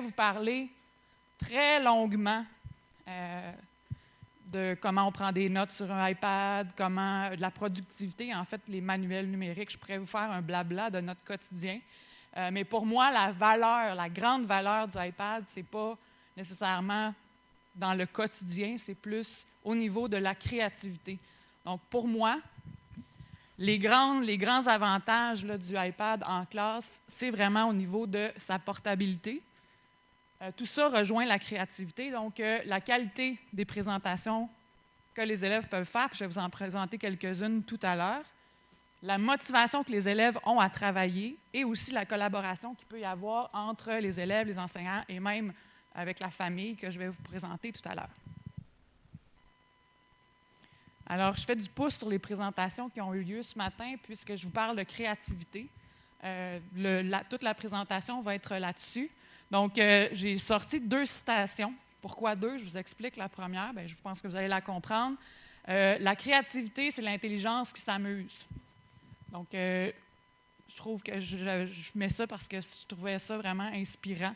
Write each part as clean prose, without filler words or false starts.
vous parler très longuement de comment on prend des notes sur un iPad, de la productivité, en fait, les manuels numériques. Je pourrais vous faire un blabla de notre quotidien. Mais pour moi, la grande valeur du iPad, ce n'est pas nécessairement dans le quotidien, c'est plus au niveau de la créativité. Donc, pour moi, les grands avantages là, du iPad en classe, c'est vraiment au niveau de sa portabilité. Tout ça rejoint la créativité, donc la qualité des présentations que les élèves peuvent faire, puis je vais vous en présenter quelques-unes tout à l'heure, la motivation que les élèves ont à travailler et aussi la collaboration qu'il peut y avoir entre les élèves, les enseignants et même avec la famille que je vais vous présenter tout à l'heure. Alors, je fais du pouce sur les présentations qui ont eu lieu ce matin puisque je vous parle de créativité. Toute la présentation va être là-dessus. Donc, j'ai sorti 2 citations. Pourquoi 2? Je vous explique la première. Bien, je pense que vous allez la comprendre. La créativité, c'est l'intelligence qui s'amuse. Donc, je trouve que je mets ça parce que je trouvais ça vraiment inspirant.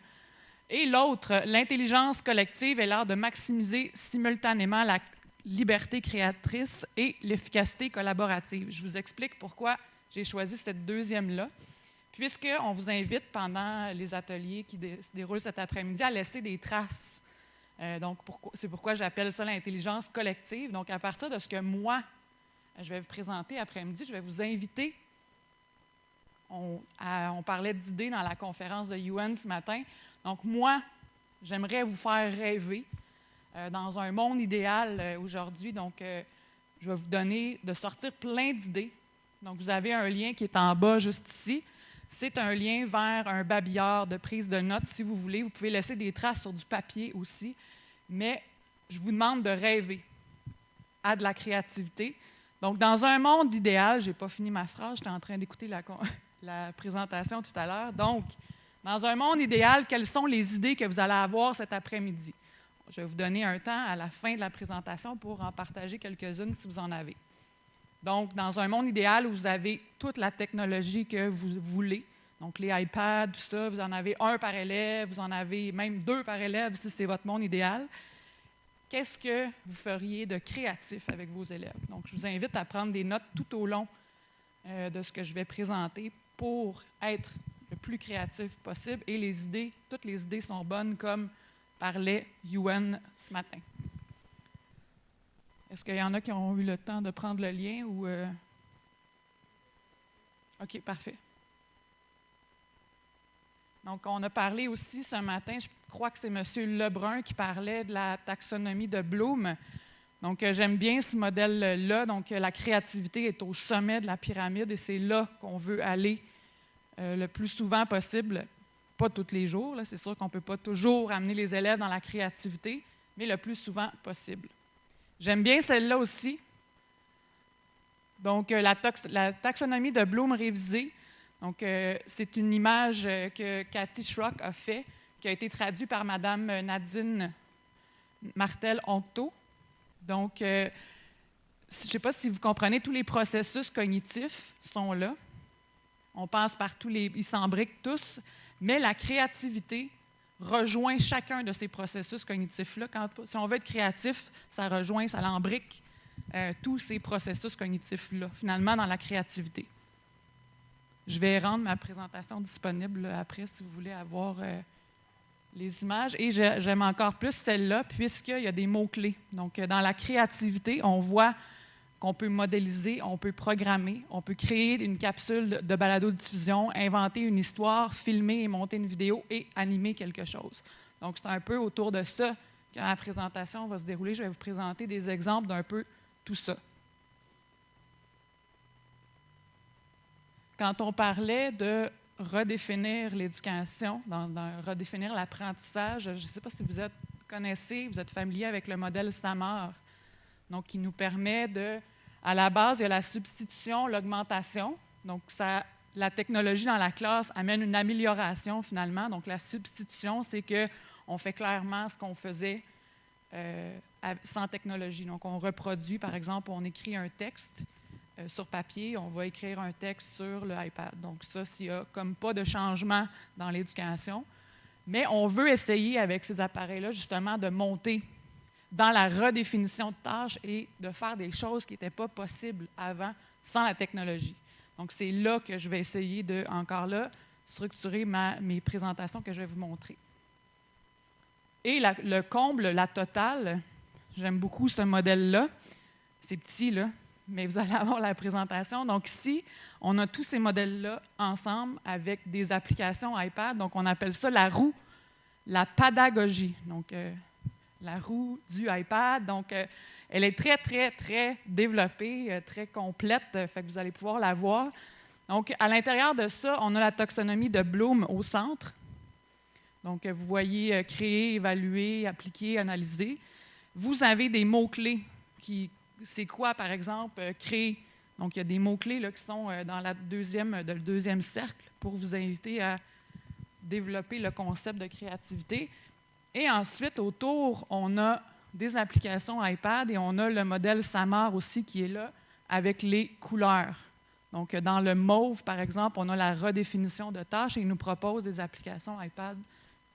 Et l'autre, l'intelligence collective est l'art de maximiser simultanément la liberté créatrice et l'efficacité collaborative. Je vous explique pourquoi j'ai choisi cette deuxième-là. Puisqu'on vous invite pendant les ateliers qui se déroulent cet après-midi à laisser des traces. Donc, c'est pourquoi j'appelle ça l'intelligence collective. Donc, à partir de ce que moi, je vais vous présenter après-midi, je vais vous inviter. On parlait d'idées dans la conférence de UN ce matin. Donc, moi, j'aimerais vous faire rêver dans un monde idéal aujourd'hui. Donc, je vais vous donner de sortir plein d'idées. Donc, vous avez un lien qui est en bas juste ici. C'est un lien vers un babillard de prise de notes, si vous voulez. Vous pouvez laisser des traces sur du papier aussi. Mais je vous demande de rêver à de la créativité. Donc, dans un monde idéal, je n'ai pas fini ma phrase, j'étais en train d'écouter la présentation tout à l'heure. Donc, dans un monde idéal, quelles sont les idées que vous allez avoir cet après-midi? Je vais vous donner un temps à la fin de la présentation pour en partager quelques-unes si vous en avez. Donc, dans un monde idéal où vous avez toute la technologie que vous voulez, donc les iPads, tout ça, vous en avez 1 par élève, vous en avez même 2 par élève si c'est votre monde idéal. Qu'est-ce que vous feriez de créatif avec vos élèves? Donc, je vous invite à prendre des notes tout au long de ce que je vais présenter pour être le plus créatif possible. Et toutes les idées sont bonnes comme parlait Yuan ce matin. Est-ce qu'il y en a qui ont eu le temps de prendre le lien ou... OK, parfait. Donc, on a parlé aussi ce matin, je crois que c'est M. Lebrun qui parlait de la taxonomie de Bloom. Donc, j'aime bien ce modèle-là. Donc, la créativité est au sommet de la pyramide et c'est là qu'on veut aller le plus souvent possible. Pas tous les jours, c'est sûr qu'on ne peut pas toujours amener les élèves dans la créativité, mais le plus souvent possible. J'aime bien celle-là aussi. Donc, la taxonomie de Bloom révisée. Donc, c'est une image que Cathy Schrock a fait, qui a été traduite par Mme Nadine Martel-Oncto. Donc, je ne sais pas si vous comprenez, tous les processus cognitifs sont là. On passe par ils s'embriquent tous, mais la créativité rejoint chacun de ces processus cognitifs-là. Si on veut être créatif, ça l'embrique tous ces processus cognitifs-là, finalement, dans la créativité. Je vais rendre ma présentation disponible après, si vous voulez avoir les images. Et j'aime encore plus celle-là, puisqu'il y a des mots-clés. Donc, dans la créativité, on voit qu'on peut modéliser, on peut programmer, on peut créer une capsule de balado-diffusion, inventer une histoire, filmer et monter une vidéo et animer quelque chose. Donc, c'est un peu autour de ça que la présentation va se dérouler. Je vais vous présenter des exemples d'un peu tout ça. Quand on parlait de redéfinir l'éducation, redéfinir l'apprentissage, je ne sais pas si vous êtes familier avec le modèle SAMAR, donc qui nous permet à la base, il y a la substitution, l'augmentation. Donc, la technologie dans la classe amène une amélioration finalement. Donc, la substitution, c'est qu'on fait clairement ce qu'on faisait sans technologie. Donc, on reproduit, par exemple, on écrit un texte sur papier, on va écrire un texte sur le iPad. Donc, ça, s'il n'y a comme pas de changement dans l'éducation. Mais on veut essayer avec ces appareils-là, justement, de monter dans la redéfinition de tâches et de faire des choses qui n'étaient pas possibles avant sans la technologie. Donc, c'est là que je vais essayer de, encore là, structurer mes présentations que je vais vous montrer. Et le comble, la totale, j'aime beaucoup ce modèle-là. C'est petit, là, mais vous allez avoir la présentation. Donc ici, on a tous ces modèles-là ensemble avec des applications iPad. Donc on appelle ça la roue, la pédagogie. Donc la roue du iPad. Donc elle est très, très, très développée, très complète, fait que vous allez pouvoir la voir. Donc à l'intérieur de ça, on a la taxonomie de Bloom au centre. Donc vous voyez créer, évaluer, appliquer, analyser. Vous avez des mots-clés qui... C'est quoi, par exemple, créer? Donc, il y a des mots-clés là, qui sont dans le deuxième cercle pour vous inviter à développer le concept de créativité. Et ensuite, autour, on a des applications iPad et on a le modèle Samar aussi qui est là avec les couleurs. Donc, dans le mauve, par exemple, on a la redéfinition de tâches et il nous propose des applications iPad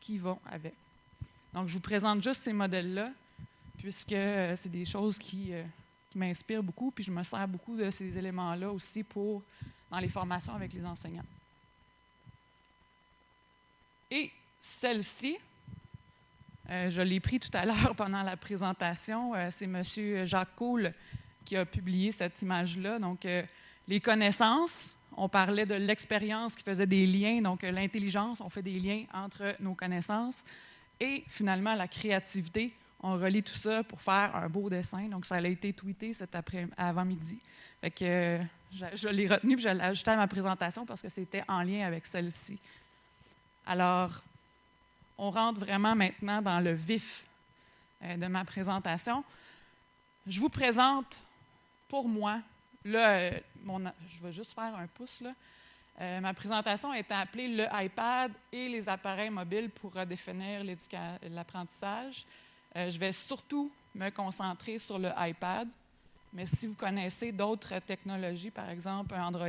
qui vont avec. Donc, je vous présente juste ces modèles-là puisque c'est des choses qui m'inspirent beaucoup, puis je me sers beaucoup de ces éléments-là aussi dans les formations avec les enseignants. Et celle-ci, je l'ai pris tout à l'heure pendant la présentation, c'est M. Jacques Coul qui a publié cette image-là. Donc, les connaissances, on parlait de l'expérience qui faisait des liens, donc l'intelligence, on fait des liens entre nos connaissances, et finalement la créativité, on relie tout ça pour faire un beau dessin. Donc, ça a été tweeté avant-midi. Fait que je l'ai retenu et je l'ai ajouté à ma présentation parce que c'était en lien avec celle-ci. Alors, on rentre vraiment maintenant dans le vif de ma présentation. Je vous présente, pour moi, là, je vais juste faire un pouce, là. Ma présentation est appelée « Le iPad et les appareils mobiles pour redéfinir l'apprentissage ». Je vais surtout me concentrer sur le iPad, mais si vous connaissez d'autres technologies, par exemple Android,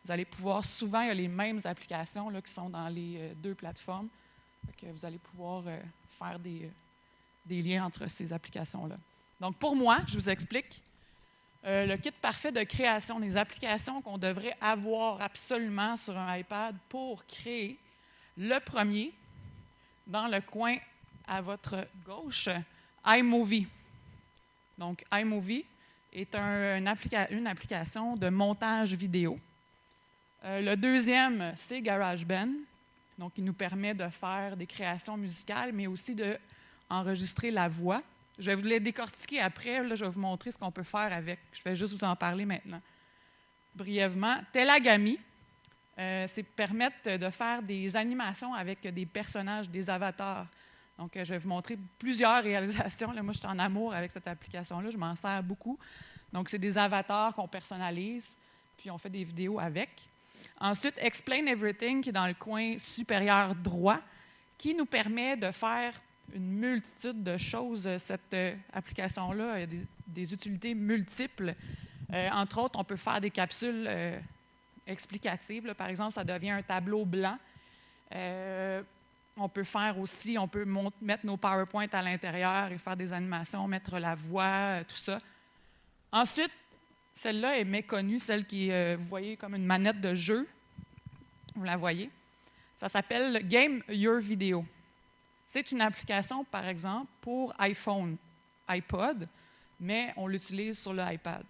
vous allez pouvoir, souvent, il y a les mêmes applications là, qui sont dans les deux plateformes. Donc, vous allez pouvoir faire des liens entre ces applications-là. Donc, pour moi, je vous explique le kit parfait de création, les applications qu'on devrait avoir absolument sur un iPad pour créer. Le premier, dans le coin à votre gauche, iMovie. Donc, iMovie est une application de montage vidéo. Le deuxième, c'est GarageBand. Donc, il nous permet de faire des créations musicales, mais aussi d'enregistrer la voix. Je vais vous les décortiquer après. Là, je vais vous montrer ce qu'on peut faire avec. Je vais juste vous en parler maintenant. Brièvement, Telagami, c'est permettre de faire des animations avec des personnages, des avatars. Donc, je vais vous montrer plusieurs réalisations. Là, moi, je suis en amour avec cette application-là. Je m'en sers beaucoup. Donc, c'est des avatars qu'on personnalise, puis on fait des vidéos avec. Ensuite, Explain Everything, qui est dans le coin supérieur droit, qui nous permet de faire une multitude de choses. Cette application-là a des utilités multiples. Entre autres, on peut faire des capsules explicatives. Là, par exemple, ça devient un tableau blanc. On peut faire aussi, on peut mettre nos PowerPoint à l'intérieur et faire des animations, mettre la voix, tout ça. Ensuite, celle-là est méconnue, celle qui est, vous voyez, comme une manette de jeu. Vous la voyez. Ça s'appelle Game Your Video. C'est une application, par exemple, pour iPhone, iPod, mais on l'utilise sur le iPad.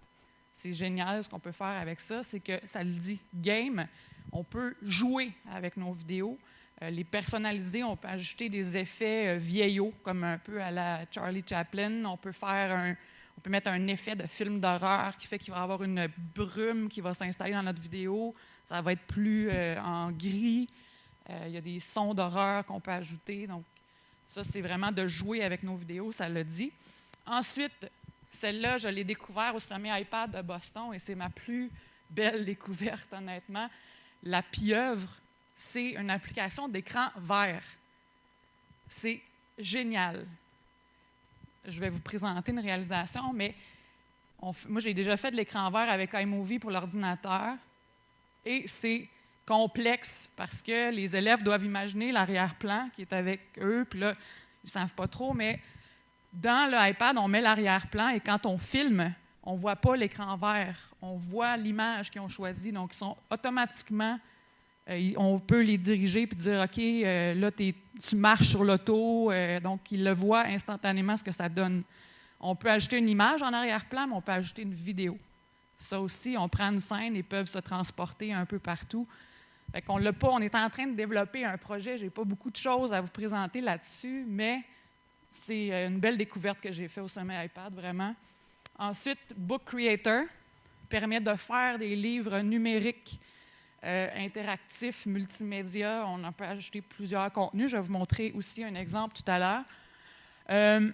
C'est génial, ce qu'on peut faire avec ça, c'est que ça le dit game. On peut jouer avec nos vidéos, les personnaliser, on peut ajouter des effets vieillots, comme un peu à la Charlie Chaplin. On peut mettre un effet de film d'horreur qui fait qu'il va y avoir une brume qui va s'installer dans notre vidéo. Ça va être plus en gris. Il y a des sons d'horreur qu'on peut ajouter. Donc, ça, c'est vraiment de jouer avec nos vidéos, ça le dit. Ensuite, celle-là, je l'ai découvert au sommet iPad de Boston et c'est ma plus belle découverte, honnêtement. La Pieuvre, c'est une application d'écran vert. C'est génial. Je vais vous présenter une réalisation, mais moi, j'ai déjà fait de l'écran vert avec iMovie pour l'ordinateur et c'est complexe parce que les élèves doivent imaginer l'arrière-plan qui est avec eux, puis là, ils ne savent pas trop, mais dans l'iPad, on met l'arrière-plan et quand on filme, on ne voit pas l'écran vert, on voit l'image qu'ils ont choisie, donc ils sont automatiquement, on peut les diriger puis dire « OK, là, tu marches sur l'auto », donc ils le voient instantanément ce que ça donne. On peut ajouter une image en arrière-plan, mais on peut ajouter une vidéo. Ça aussi, on prend une scène et peuvent se transporter un peu partout. Fait qu'on l'a pas, on est en train de développer un projet, je n'ai pas beaucoup de choses à vous présenter là-dessus, mais c'est une belle découverte que j'ai faite au sommet iPad, vraiment. Ensuite, Book Creator permet de faire des livres numériques interactifs, multimédia. On en peut ajouter plusieurs contenus. Je vais vous montrer aussi un exemple tout à l'heure.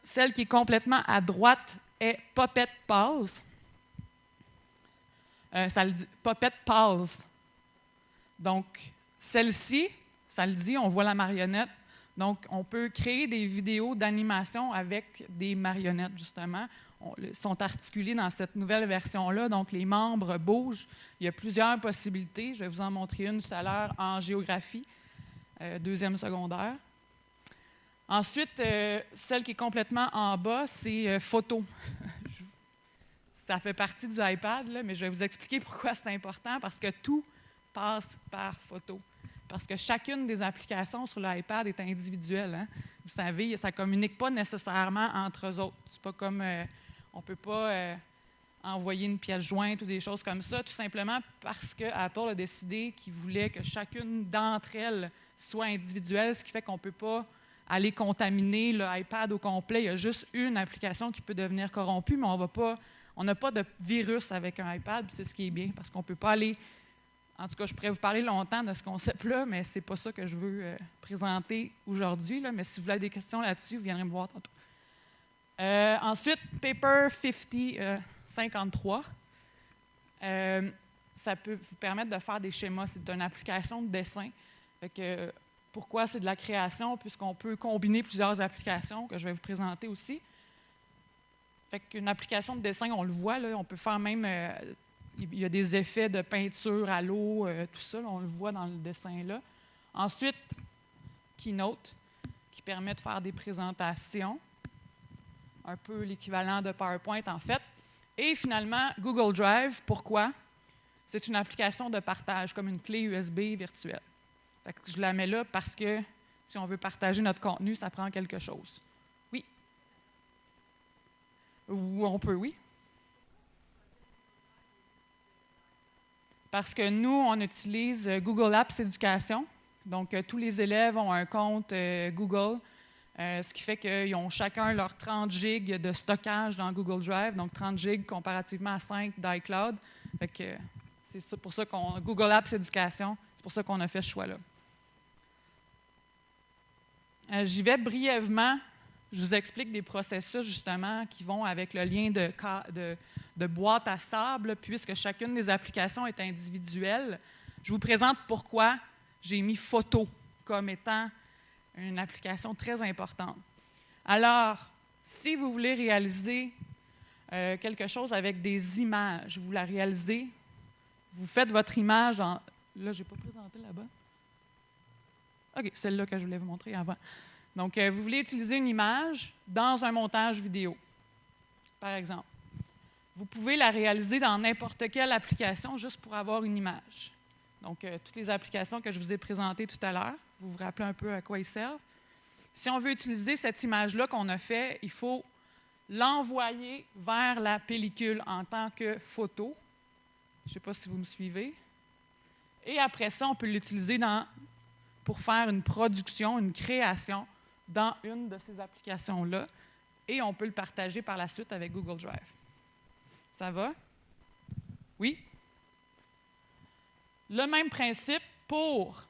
Celle qui est complètement à droite est Puppet Pals. Ça le dit, Puppet Pals. Donc, celle-ci, ça le dit, on voit la marionnette. Donc, on peut créer des vidéos d'animation avec des marionnettes, justement. Ils sont articulés dans cette nouvelle version-là, donc les membres bougent. Il y a plusieurs possibilités. Je vais vous en montrer une tout à l'heure en géographie, deuxième secondaire. Ensuite, celle qui est complètement en bas, c'est photo. Ça fait partie du iPad, là, mais je vais vous expliquer pourquoi c'est important, parce que tout passe par photo. Parce que chacune des applications sur l'iPad est individuelle. Hein? Vous savez, ça ne communique pas nécessairement entre eux autres. C'est pas comme on ne peut pas envoyer une pièce jointe ou des choses comme ça, tout simplement parce que Apple a décidé qu'il voulait que chacune d'entre elles soit individuelle, ce qui fait qu'on ne peut pas aller contaminer l'iPad au complet. Il y a juste une application qui peut devenir corrompue, mais on n'a pas de virus avec un iPad, c'est ce qui est bien, parce qu'on ne peut pas aller. En tout cas, je pourrais vous parler longtemps de ce concept-là, mais ce n'est pas ça que je veux présenter aujourd'hui. Mais si vous avez des questions là-dessus, vous viendrez me voir tantôt. Ensuite, Paper 53. Ça peut vous permettre de faire des schémas. C'est une application de dessin. Fait que, pourquoi c'est de la création? Puisqu'on peut combiner plusieurs applications que je vais vous présenter aussi. Fait qu'une application de dessin, on le voit, là, on peut faire même... il y a des effets de peinture à l'eau, tout ça, on le voit dans le dessin-là. Ensuite, Keynote, qui permet de faire des présentations, un peu l'équivalent de PowerPoint en fait. Et finalement, Google Drive, pourquoi? C'est une application de partage, comme une clé USB virtuelle. Fait que je la mets là parce que si on veut partager notre contenu, ça prend quelque chose. Oui? Ou on peut, oui? Parce que nous, on utilise Google Apps Éducation. Donc, tous les élèves ont un compte Google, ce qui fait qu'ils ont chacun leurs 30 gigs de stockage dans Google Drive, donc 30 gigs comparativement à 5 d'iCloud. C'est pour ça qu'on Google Apps Éducation, c'est pour ça qu'on a fait ce choix-là. J'y vais brièvement. Je vous explique des processus, justement, qui vont avec le lien de boîte à sable, puisque chacune des applications est individuelle. Je vous présente pourquoi j'ai mis photo comme étant une application très importante. Alors, si vous voulez réaliser quelque chose avec des images, vous la réalisez, vous faites votre image en... Là, je n'ai pas présenté là-bas. OK, celle-là que je voulais vous montrer avant. Donc, vous voulez utiliser une image dans un montage vidéo, par exemple. Vous pouvez la réaliser dans n'importe quelle application juste pour avoir une image. Donc, toutes les applications que je vous ai présentées tout à l'heure, vous vous rappelez un peu à quoi ils servent. Si on veut utiliser cette image-là qu'on a fait, il faut l'envoyer vers la pellicule en tant que photo. Je ne sais pas si vous me suivez. Et après ça, on peut l'utiliser pour faire une production, une création dans une de ces applications-là. Et on peut le partager par la suite avec Google Drive. Ça va? Oui? Le même principe pour...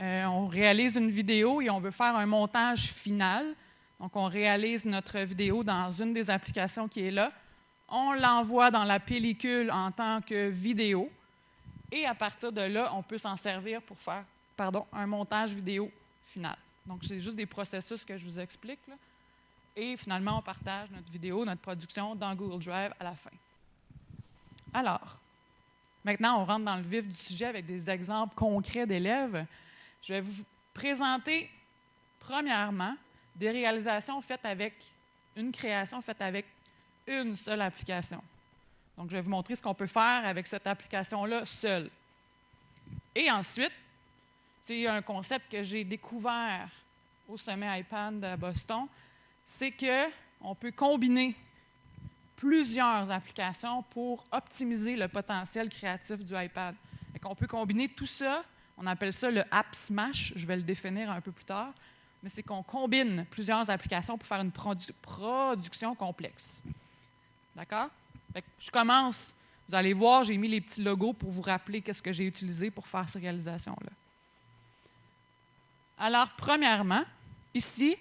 on réalise une vidéo et on veut faire un montage final. Donc, on réalise notre vidéo dans une des applications qui est là. On l'envoie dans la pellicule en tant que vidéo. Et à partir de là, on peut s'en servir pour faire un montage vidéo final. Donc, c'est juste des processus que je vous explique, là. Et finalement, on partage notre vidéo, notre production dans Google Drive à la fin. Alors, maintenant, on rentre dans le vif du sujet avec des exemples concrets d'élèves. Je vais vous présenter, premièrement, des réalisations faites avec une création faite avec une seule application. Donc, je vais vous montrer ce qu'on peut faire avec cette application-là seule. Et ensuite, c'est un concept que j'ai découvert au sommet iPad à Boston, c'est qu'on peut combiner plusieurs applications pour optimiser le potentiel créatif du iPad. On peut combiner tout ça, on appelle ça le App Smash, je vais le définir un peu plus tard, mais c'est qu'on combine plusieurs applications pour faire une production complexe. D'accord? Je commence, vous allez voir, j'ai mis les petits logos pour vous rappeler qu'est-ce que j'ai utilisé pour faire ces réalisations-là. Alors, premièrement, ici,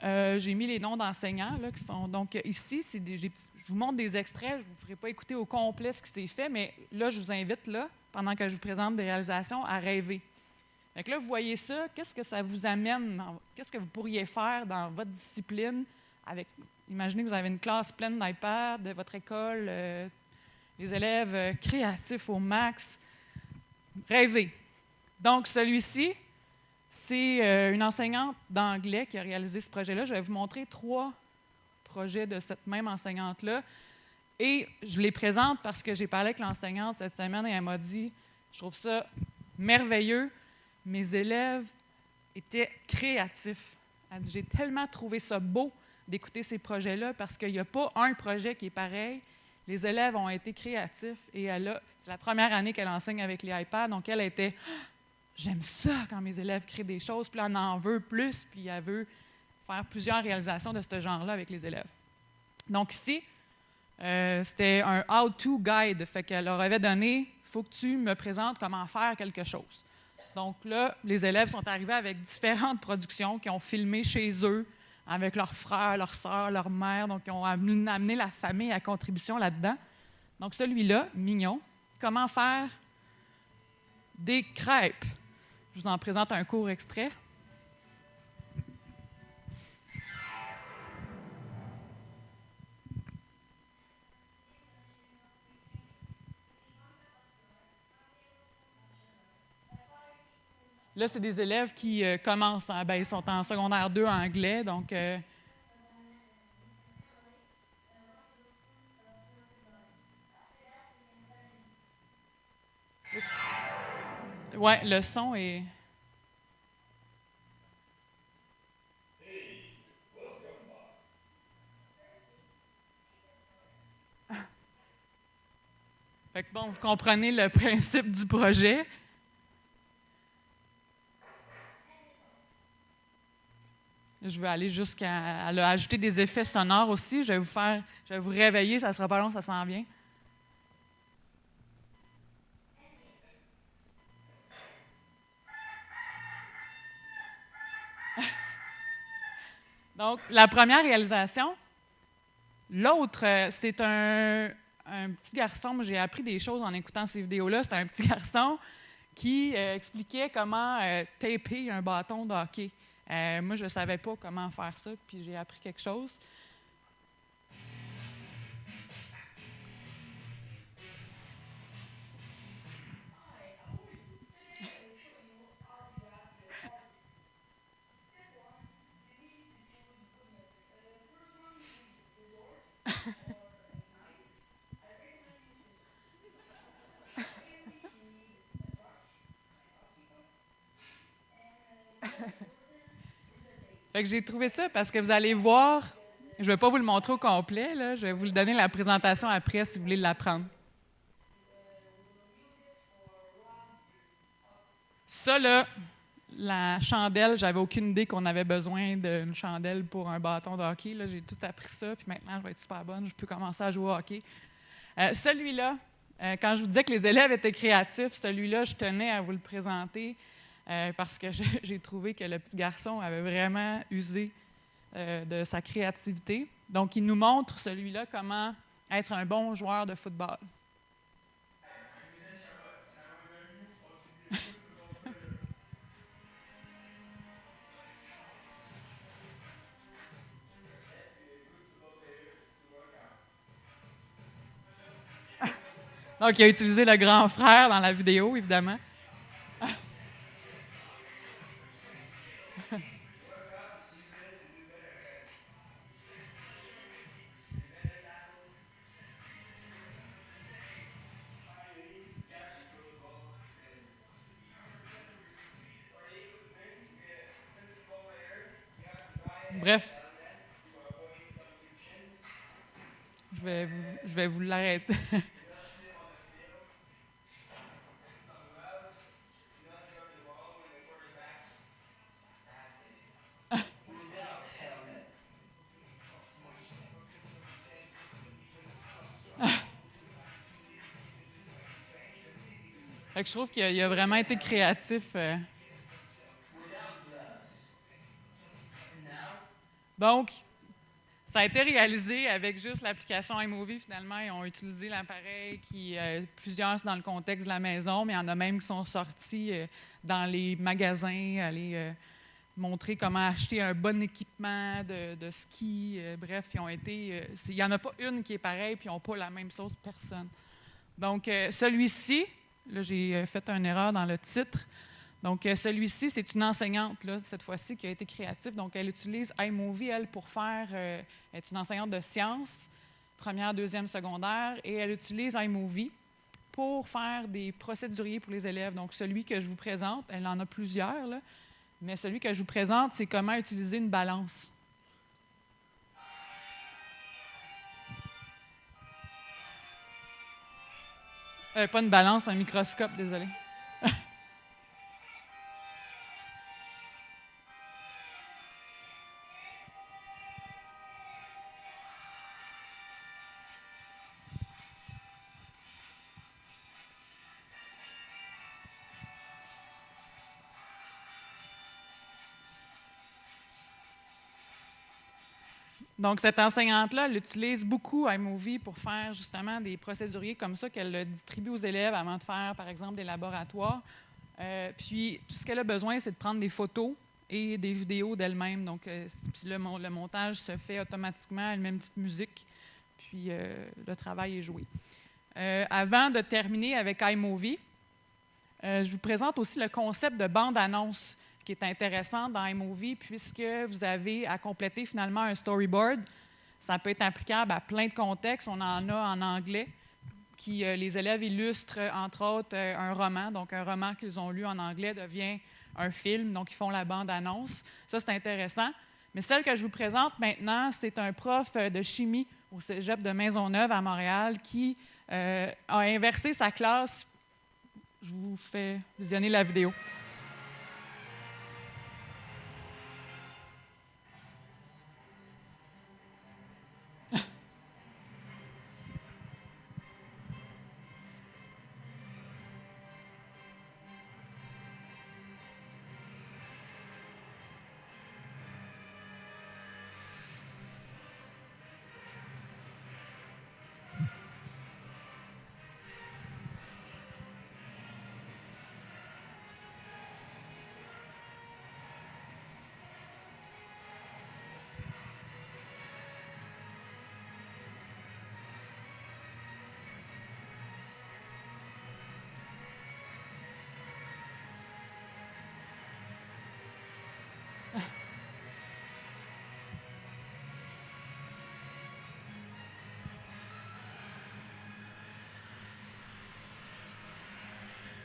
j'ai mis les noms d'enseignants là, qui sont. Donc, ici, je vous montre des extraits, je ne vous ferai pas écouter au complet ce qui s'est fait, mais là, je vous invite, là, pendant que je vous présente des réalisations, à rêver. Donc là, vous voyez ça, qu'est-ce que ça vous amène, qu'est-ce que vous pourriez faire dans votre discipline avec. Imaginez que vous avez une classe pleine d'iPad, de votre école, les élèves créatifs au max. Rêvez. Donc, celui-ci, c'est une enseignante d'anglais qui a réalisé ce projet-là. Je vais vous montrer 3 projets de cette même enseignante-là. Et je les présente parce que j'ai parlé avec l'enseignante cette semaine et elle m'a dit « Je trouve ça merveilleux. Mes élèves étaient créatifs. » Elle dit « J'ai tellement trouvé ça beau d'écouter ces projets-là parce qu'il n'y a pas un projet qui est pareil. Les élèves ont été créatifs et c'est la première année qu'elle enseigne avec les iPads, donc elle était « J'aime ça quand mes élèves créent des choses, puis elle en veut plus, puis elle veut faire plusieurs réalisations de ce genre-là avec les élèves. » Donc ici, c'était un « how-to guide », fait qu'elle leur avait donné « il faut que tu me présentes comment faire quelque chose ». Donc là, les élèves sont arrivés avec différentes productions qui ont filmé chez eux, avec leurs frères, leurs sœurs, leur mère, donc ils ont amené la famille à contribution là-dedans. Donc celui-là, mignon, comment faire des crêpes. Je vous en présente un court extrait. Là, c'est des élèves qui commencent, ils sont en secondaire 2 en anglais, donc... Oui, le son est... Fait que bon, vous comprenez le principe du projet. Je vais aller jusqu'à... Elle a ajouté des effets sonores aussi. Je vais vous réveiller, ça ne sera pas long, ça s'en vient. Donc, la première réalisation. L'autre, c'est un petit garçon. J'ai appris des choses en écoutant ces vidéos-là. C'est un petit garçon qui expliquait comment taper un bâton de hockey. Moi, je ne savais pas comment faire ça, puis j'ai appris quelque chose. Fait que j'ai trouvé ça parce que vous allez voir, je ne vais pas vous le montrer au complet, là, je vais vous le donner la présentation après si vous voulez l'apprendre. Ça, là, la chandelle, j'avais aucune idée qu'on avait besoin d'une chandelle pour un bâton de hockey. Là, j'ai tout appris ça, puis maintenant, je vais être super bonne, je peux commencer à jouer au hockey. Celui-là, quand je vous disais que les élèves étaient créatifs, celui-là, je tenais à vous le présenter parce que j'ai trouvé que le petit garçon avait vraiment usé de sa créativité. Donc, il nous montre, celui-là, comment être un bon joueur de football. Donc, il a utilisé le grand frère dans la vidéo, évidemment. Bref, je vais vous l'arrêter. Fait que je trouve qu'il a vraiment été créatif. Donc, ça a été réalisé avec juste l'application iMovie. Finalement, ils ont utilisé l'appareil plusieurs dans le contexte de la maison, mais il y en a même qui sont sortis dans les magasins, aller montrer comment acheter un bon équipement de ski. Bref, ils ont été. Il n'y en a pas une qui est pareille, puis ils n'ont pas la même sauce, personne. Donc, celui-ci, là, j'ai fait une erreur dans le titre. Donc, celui-ci, c'est une enseignante, là, cette fois-ci, qui a été créative. Donc, elle utilise iMovie, elle, pour faire... elle est une enseignante de sciences, première, deuxième, secondaire, et elle utilise iMovie pour faire des procéduriers pour les élèves. Donc, celui que je vous présente, elle en a plusieurs, là, mais celui que je vous présente, c'est comment utiliser une balance. Pas une balance, un microscope, désolé. Donc, cette enseignante-là, elle utilise beaucoup iMovie pour faire justement des procéduriers comme ça qu'elle le distribue aux élèves avant de faire, par exemple, des laboratoires. Puis, tout ce qu'elle a besoin, c'est de prendre des photos et des vidéos d'elle-même. Donc, puis le montage se fait automatiquement, elle met une petite musique, puis le travail est joué. Avant de terminer avec iMovie, je vous présente aussi le concept de bande-annonce, qui est intéressant dans iMovie, puisque vous avez à compléter finalement un storyboard. Ça peut être applicable à plein de contextes. On en a en anglais, qui les élèves illustrent, entre autres, un roman. Donc, un roman qu'ils ont lu en anglais devient un film. Donc, ils font la bande-annonce. Ça, c'est intéressant. Mais celle que je vous présente maintenant, c'est un prof de chimie au cégep de Maisonneuve à Montréal qui a inversé sa classe. Je vous fais visionner la vidéo.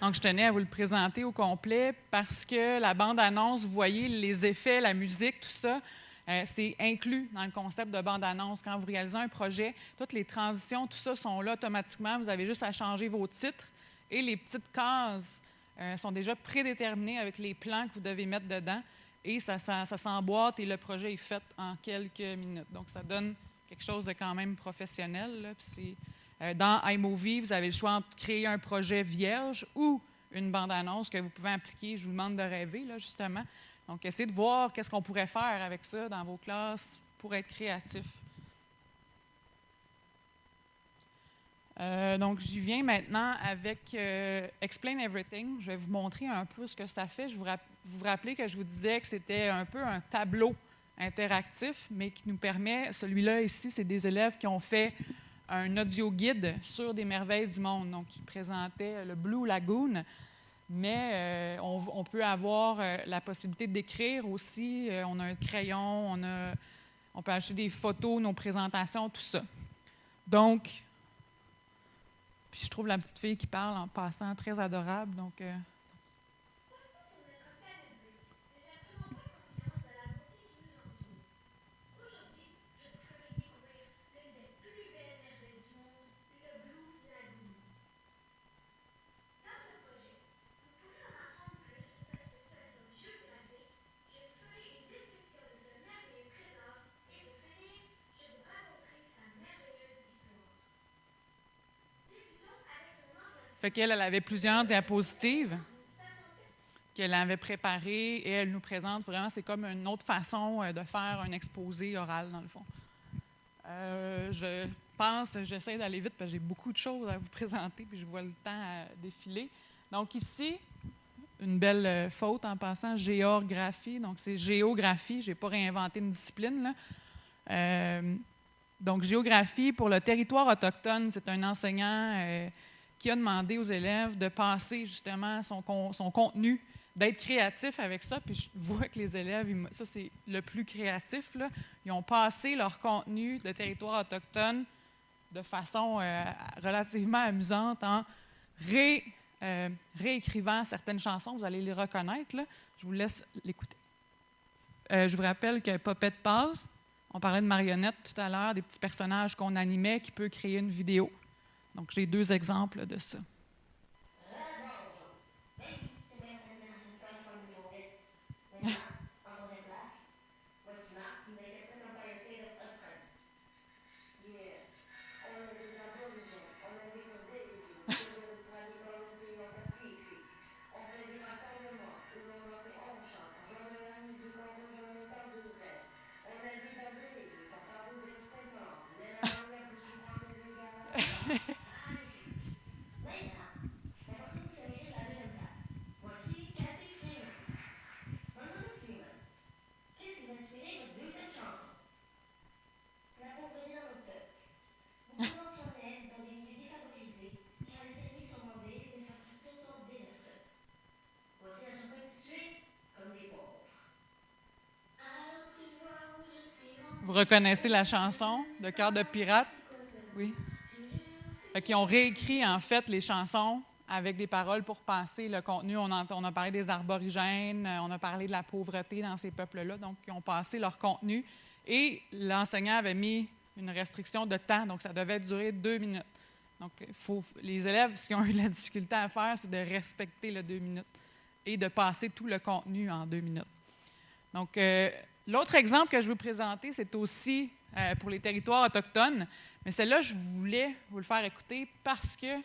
Donc, je tenais à vous le présenter au complet parce que la bande-annonce, vous voyez, les effets, la musique, tout ça, c'est inclus dans le concept de bande-annonce. Quand vous réalisez un projet, toutes les transitions, tout ça sont là automatiquement. Vous avez juste à changer vos titres et les petites cases sont déjà prédéterminées avec les plans que vous devez mettre dedans. Et ça s'emboîte et le projet est fait en quelques minutes. Donc, ça donne quelque chose de quand même professionnel, là. Puis dans iMovie, vous avez le choix entre créer un projet vierge ou une bande-annonce que vous pouvez appliquer. Je vous demande de rêver, là, justement. Donc, essayez de voir qu'est-ce qu'on pourrait faire avec ça dans vos classes pour être créatif. Donc, j'y viens maintenant avec Explain Everything. Je vais vous montrer un peu ce que ça fait. Vous vous rappelez que je vous disais que c'était un peu un tableau interactif, mais qui nous permet, celui-là ici, c'est des élèves qui ont fait un audio guide sur des merveilles du monde. Donc, qui présentait le Blue Lagoon. Mais on peut avoir la possibilité d'écrire aussi. On a un crayon, on peut acheter des photos, nos présentations, tout ça. Donc, puis je trouve la petite fille qui parle en passant très adorable. Donc, fait qu'elle avait plusieurs diapositives qu'elle avait préparées et elle nous présente vraiment, c'est comme une autre façon de faire un exposé oral, dans le fond. Je pense, j'essaie d'aller vite parce que j'ai beaucoup de choses à vous présenter puis je vois le temps défiler. Donc ici, une belle faute en passant, géographie, donc c'est géographie, je n'ai pas réinventé une discipline, là. Donc géographie pour le territoire autochtone, c'est un enseignant qui a demandé aux élèves de passer justement son contenu, d'être créatif avec ça. Puis je vois que les élèves, ça c'est le plus créatif, là. Ils ont passé leur contenu de territoire autochtone de façon relativement amusante en réécrivant certaines chansons. Vous allez les reconnaître, là. Je vous laisse l'écouter. Je vous rappelle que Puppet Pause, on parlait de marionnettes tout à l'heure, des petits personnages qu'on animait qui peut créer une vidéo. Donc, j'ai 2 exemples de ça. Vous reconnaissez la chanson de Cœur de pirate? Oui. Ils ont réécrit, en fait, les chansons avec des paroles pour passer le contenu. On a parlé des aborigènes, on a parlé de la pauvreté dans ces peuples-là. Donc, ils ont passé leur contenu. Et l'enseignant avait mis une restriction de temps, donc ça devait durer 2 minutes. Donc, les élèves, ce qu'ils ont eu la difficulté à faire, c'est de respecter le 2 minutes et de passer tout le contenu en 2 minutes. Donc, l'autre exemple que je veux présenter, c'est aussi pour les territoires autochtones. Mais celle-là, je voulais vous le faire écouter parce que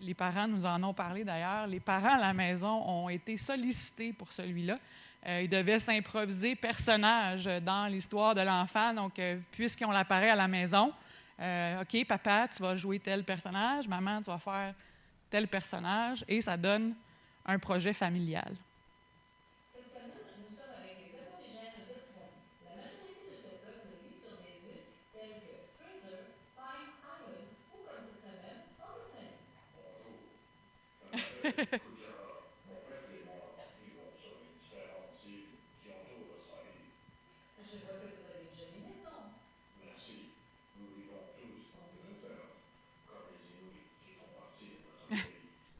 les parents nous en ont parlé d'ailleurs. Les parents à la maison ont été sollicités pour celui-là. Ils devaient s'improviser personnage dans l'histoire de l'enfant. Donc, puisqu'ils ont l'appareil à la maison, OK, papa, tu vas jouer tel personnage, maman, tu vas faire tel personnage, et ça donne un projet familial.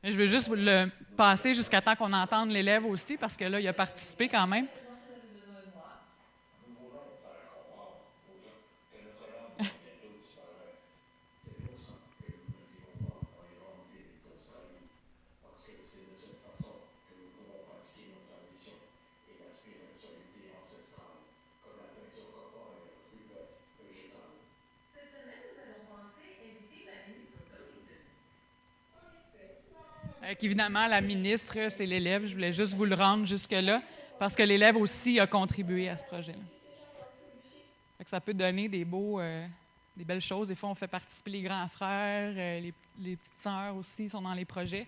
Je veux juste vous le passer jusqu'à temps qu'on entende l'élève aussi, parce que là, il a participé quand même. Évidemment, la ministre, c'est l'élève. Je voulais juste vous le rendre jusque-là, parce que l'élève aussi a contribué à ce projet-là. Ça peut donner des belles choses. Des fois, on fait participer les grands frères, les petites sœurs aussi sont dans les projets.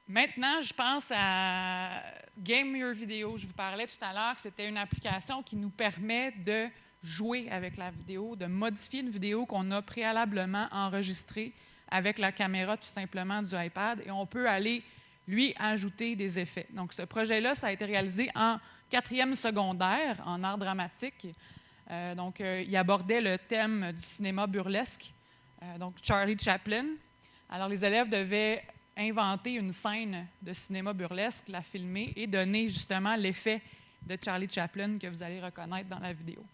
Maintenant, je pense à Game Your Video. Je vous parlais tout à l'heure que c'était une application qui nous permet de jouer avec la vidéo, de modifier une vidéo qu'on a préalablement enregistrée avec la caméra tout simplement du iPad, et on peut aller lui ajouter des effets. Donc, ce projet-là, ça a été réalisé en 4e secondaire en art dramatique. Il abordait le thème du cinéma burlesque, donc Charlie Chaplin. Alors, les élèves devaient inventer une scène de cinéma burlesque, la filmer et donner justement l'effet de Charlie Chaplin que vous allez reconnaître dans la vidéo.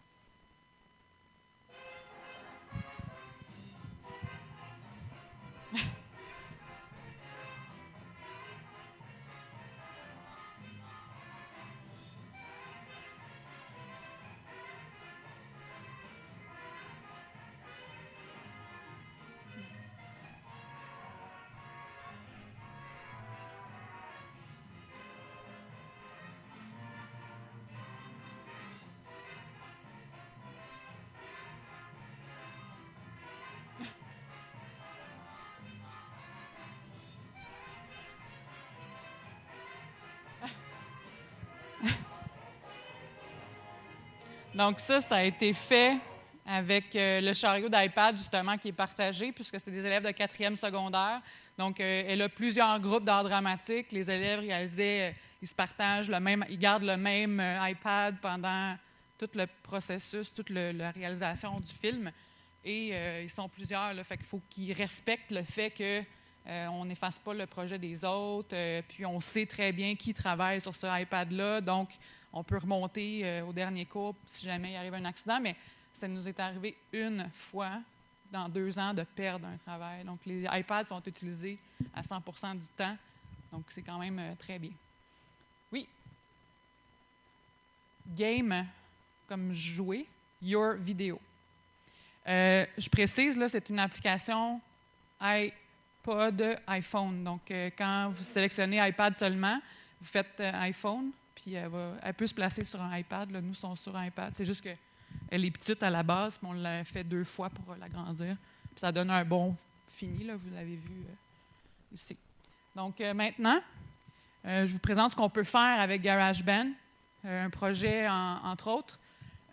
Donc ça a été fait avec le chariot d'iPad, justement, qui est partagé, puisque c'est des élèves de 4e secondaire. Donc, elle a plusieurs groupes d'art dramatique. Les élèves réalisaient, ils se partagent le même, ils gardent le même iPad pendant tout le processus, toute la réalisation du film. Et ils sont plusieurs, là, fait qu'il faut qu'ils respectent le fait qu'on n'efface pas le projet des autres. Puis on sait très bien qui travaille sur ce iPad-là. Donc, on peut remonter au dernier cours si jamais il arrive un accident, mais ça nous est arrivé une fois dans 2 ans de perdre un travail. Donc, les iPads sont utilisés à 100% du temps. Donc, c'est quand même très bien. Oui. Game, comme jouer, Your Video. Je précise, là, c'est une application iPod, iPhone. Donc, quand vous sélectionnez iPad seulement, vous faites iPhone, puis elle peut se placer sur un iPad. Là, nous sommes sur un iPad. C'est juste qu'elle est petite à la base, puis on l'a fait 2 fois pour l'agrandir. Puis ça donne un bon fini, là, vous l'avez vu ici. Donc, maintenant, je vous présente ce qu'on peut faire avec GarageBand, un projet, entre autres,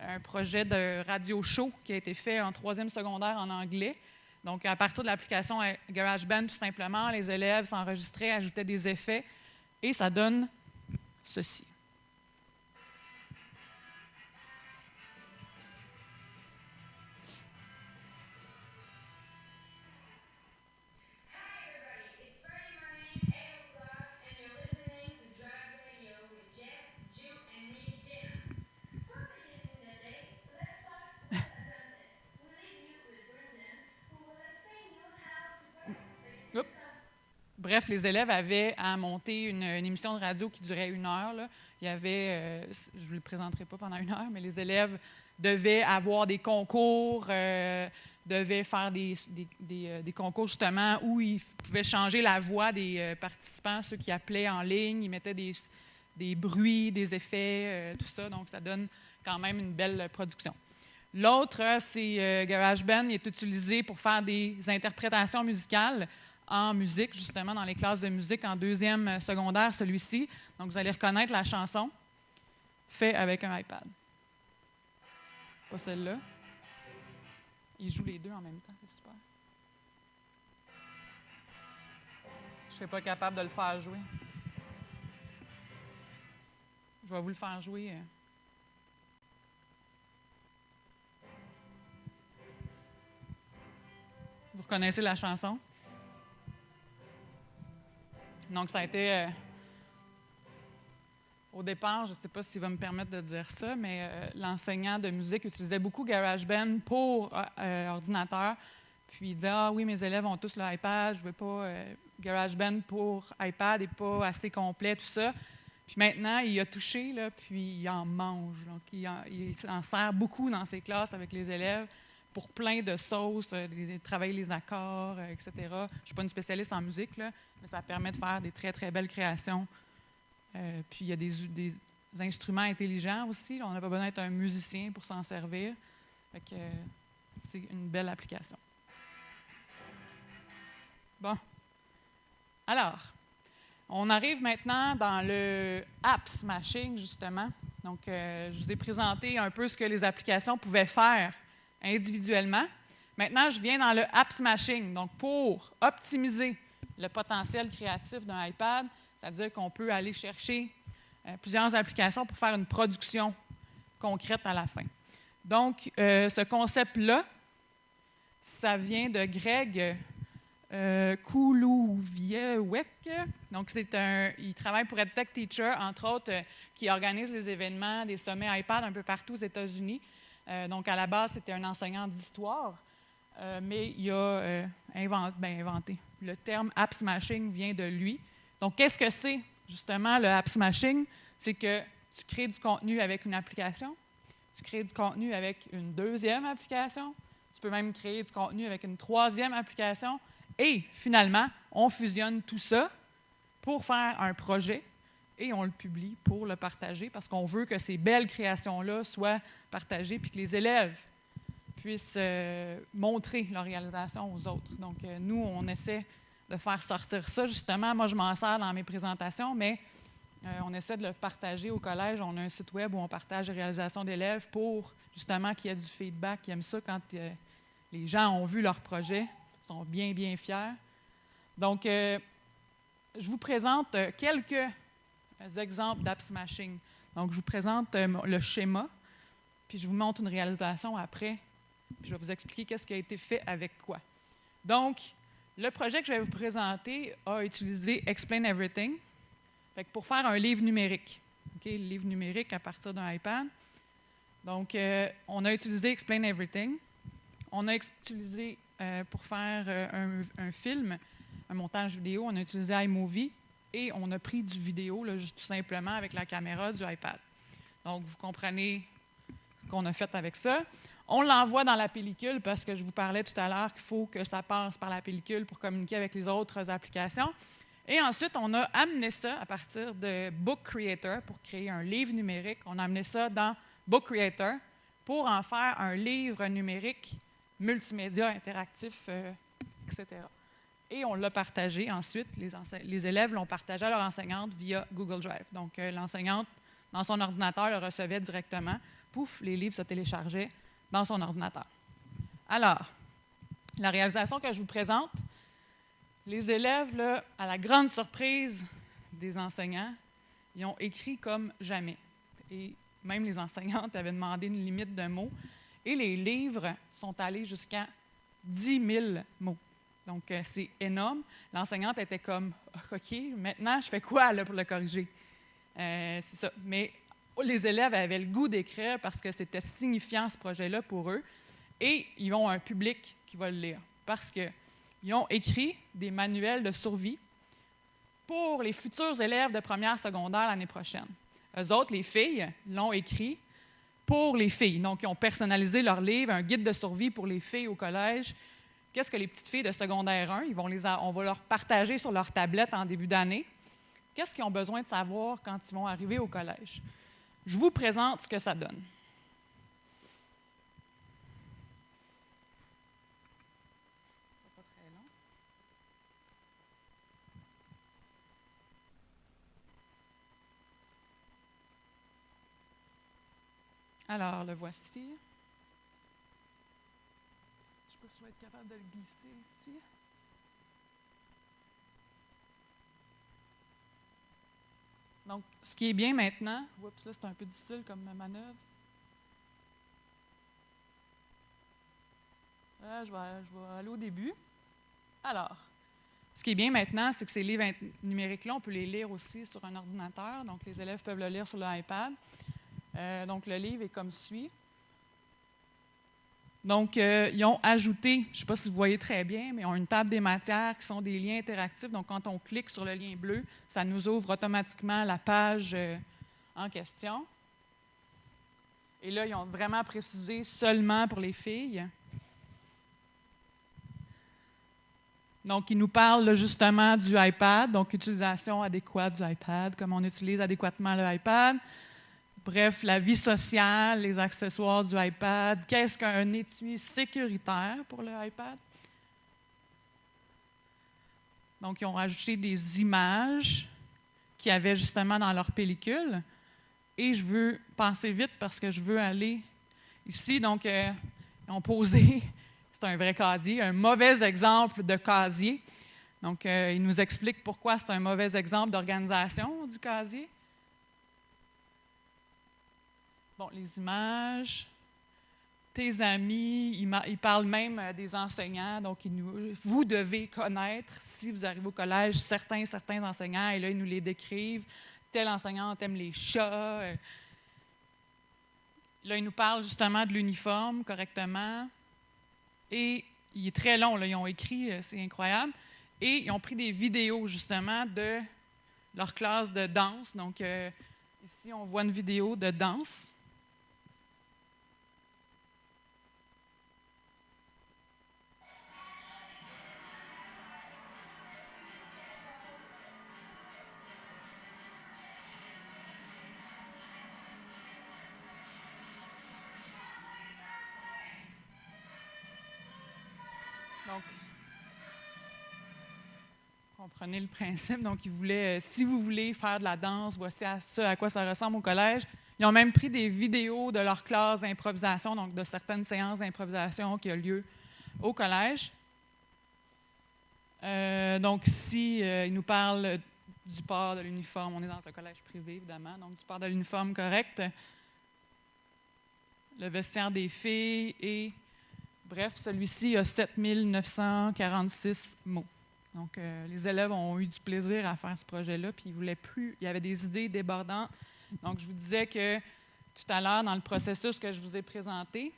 un projet de radio show qui a été fait en 3e secondaire en anglais. Donc, à partir de l'application GarageBand, tout simplement, les élèves s'enregistraient, ajoutaient des effets, et ça donne ceci. Bref, les élèves avaient à monter une émission de radio qui durait 1 heure. Là. Il y avait, je ne vous le présenterai pas pendant 1 heure, mais les élèves devaient avoir des concours, devaient faire des concours justement où ils pouvaient changer la voix des participants, ceux qui appelaient en ligne, ils mettaient des bruits, des effets, tout ça. Donc, ça donne quand même une belle production. L'autre, c'est GarageBand, il est utilisé pour faire des interprétations musicales en musique, justement, dans les classes de musique en 2e secondaire, celui-ci. Donc, vous allez reconnaître la chanson faite avec un iPad. Pas celle-là. Il joue les deux en même temps, c'est super. Je ne serais pas capable de le faire jouer. Je vais vous le faire jouer. Vous reconnaissez la chanson? Donc, ça a été, au départ, je ne sais pas s'il va me permettre de dire ça, mais l'enseignant de musique utilisait beaucoup GarageBand pour ordinateur. Puis il disait, ah oui, mes élèves ont tous l'iPad, je ne veux pas GarageBand pour iPad n'est pas assez complet, tout ça. Puis maintenant, il a touché, là, puis il en mange. Donc, il en sert beaucoup dans ses classes avec les élèves pour plein de sauces, travailler les accords, etc. Je ne suis pas une spécialiste en musique, là, mais ça permet de faire des très, très belles créations. Puis il y a des instruments intelligents aussi. On n'a pas besoin d'être un musicien pour s'en servir. Fait que, c'est une belle application. Bon. Alors, on arrive maintenant dans le App Smashing, justement. Donc, je vous ai présenté un peu ce que les applications pouvaient faire individuellement. Maintenant, je viens dans le app smashing. Donc, pour optimiser le potentiel créatif d'un iPad, c'est-à-dire qu'on peut aller chercher plusieurs applications pour faire une production concrète à la fin. Donc, ce concept-là, ça vient de Greg Kulouviewek. Donc, il travaille pour EdTech Teacher, entre autres, qui organise les événements, des sommets iPad un peu partout aux États-Unis. Donc, à la base, c'était un enseignant d'histoire, mais il a inventé. Le terme app smashing vient de lui. Donc, qu'est-ce que c'est, justement, le app smashing? C'est que tu crées du contenu avec une application, tu crées du contenu avec une deuxième application, tu peux même créer du contenu avec une troisième application, et finalement, on fusionne tout ça pour faire un projet et on le publie pour le partager parce qu'on veut que ces belles créations-là soient partagées puis que les élèves puissent montrer leur réalisation aux autres. Donc, nous, on essaie de faire sortir ça. Justement, moi, je m'en sers dans mes présentations, mais on essaie de le partager au collège. On a un site web où on partage les réalisations d'élèves pour, justement, qu'il y ait du feedback. Ils aiment ça quand les gens ont vu leur projet, sont bien, bien fiers. Donc, je vous présente quelques exemples d'app smashing. Donc, je vous présente le schéma, puis je vous montre une réalisation après, puis je vais vous expliquer qu'est-ce qui a été fait avec quoi. Donc, le projet que je vais vous présenter a utilisé Explain Everything fait que pour faire un livre numérique. Okay, le livre numérique à partir d'un iPad. Donc, on a utilisé Explain Everything. On a utilisé, pour faire un film, un montage vidéo, on a utilisé iMovie et on a pris du vidéo, là, tout simplement, avec la caméra du iPad. Donc, vous comprenez ce qu'on a fait avec ça. On l'envoie dans la pellicule parce que je vous parlais tout à l'heure qu'il faut que ça passe par la pellicule pour communiquer avec les autres applications. Et ensuite, on a amené ça à partir de Book Creator pour créer un livre numérique. On a amené ça dans Book Creator pour en faire un livre numérique multimédia, interactif, etc. Et on l'a partagé ensuite. Les élèves l'ont partagé à leur enseignante via Google Drive. Donc, l'enseignante, dans son ordinateur, le recevait directement. Pouf, les livres se téléchargeaient dans son ordinateur. Alors, la réalisation que je vous présente, les élèves, là, à la grande surprise des enseignants, ils ont écrit comme jamais. Et même les enseignantes avaient demandé une limite de mots. Et les livres sont allés jusqu'à 10 000 mots. Donc, c'est énorme. L'enseignante était comme « OK, maintenant, je fais quoi là, pour le corriger? » C'est ça. Mais les élèves avaient le goût d'écrire parce que c'était signifiant, ce projet-là, pour eux. Et ils ont un public qui va le lire. Parce qu'ils ont écrit des manuels de survie pour les futurs élèves de première secondaire l'année prochaine. Eux autres, les filles, l'ont écrit pour les filles. Donc, ils ont personnalisé leur livre, un guide de survie pour les filles au collège. Qu'est-ce que les petites filles de secondaire 1, on va leur partager sur leur tablette en début d'année. Qu'est-ce qu'ils ont besoin de savoir quand ils vont arriver au collège? Je vous présente ce que ça donne. C'est pas très long. Alors, le voici. Je sais pas si je vais être capable de le glisser ici. Donc, ce qui est bien maintenant, oups, là, c'est un peu difficile comme manœuvre. Là, je vais aller au début. Alors, ce qui est bien maintenant, c'est que ces livres numériques-là, on peut les lire aussi sur un ordinateur. Donc, les élèves peuvent le lire sur l'iPad. Donc, le livre est comme suit. Donc, ils ont ajouté, je ne sais pas si vous voyez très bien, mais ils ont une table des matières qui sont des liens interactifs. Donc, quand on clique sur le lien bleu, ça nous ouvre automatiquement la page en question. Et là, ils ont vraiment précisé seulement pour les filles. Donc, ils nous parlent là, justement du iPad, donc utilisation adéquate du iPad, comment on utilise adéquatement le iPad. Bref, la vie sociale, les accessoires du iPad. Qu'est-ce qu'un étui sécuritaire pour le iPad? Donc, ils ont rajouté des images qu'il y avait justement dans leur pellicule. Et je veux passer vite parce que je veux aller ici. Donc, ils ont posé, c'est un vrai casier, un mauvais exemple de casier. Donc, ils nous expliquent pourquoi c'est un mauvais exemple d'organisation du casier. Bon, les images, tes amis, ils parlent même des enseignants. Donc, vous devez connaître, si vous arrivez au collège, certains enseignants, et là, ils nous les décrivent. Tel enseignant aime les chats. Là, ils nous parlent justement de l'uniforme correctement. Et il est très long, là, ils ont écrit, c'est incroyable. Et ils ont pris des vidéos, justement, de leur classe de danse. Donc, ici, on voit une vidéo de danse. Donc, comprenez le principe. Donc, ils voulaient, si vous voulez faire de la danse, voici à quoi ça ressemble au collège. Ils ont même pris des vidéos de leur classe d'improvisation, donc de certaines séances d'improvisation qui ont lieu au collège. Donc, ici, ils nous parlent du port de l'uniforme. On est dans un collège privé, évidemment, donc du port de l'uniforme correct. Le vestiaire des filles et... Bref, celui-ci a 7946 mots. Donc, les élèves ont eu du plaisir à faire ce projet-là, puis ils voulaient plus, il y avait des idées débordantes. Donc, je vous disais que tout à l'heure, dans le processus que je vous ai présenté,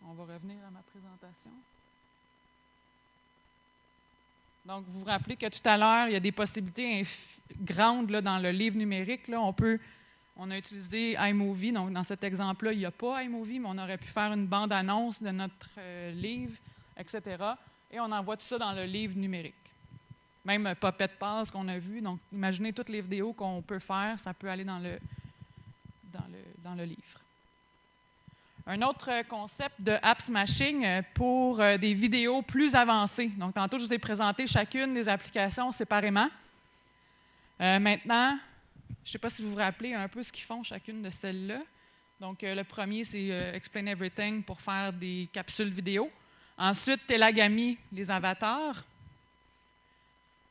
on va revenir à ma présentation. Donc, vous vous rappelez que tout à l'heure, il y a des possibilités grandes là, dans le livre numérique. Là, on a utilisé iMovie, donc dans cet exemple-là, il n'y a pas iMovie, mais on aurait pu faire une bande-annonce de notre livre, etc. Et on envoie tout ça dans le livre numérique. Même Puppet Pass qu'on a vu. Donc, imaginez toutes les vidéos qu'on peut faire, ça peut aller dans le livre. Un autre concept de App Smashing pour des vidéos plus avancées. Donc, tantôt, je vous ai présenté chacune des applications séparément. Maintenant, je ne sais pas si vous vous rappelez un peu ce qu'ils font chacune de celles-là. Donc, le premier, c'est Explain Everything pour faire des capsules vidéo. Ensuite, Telagami, les avatars.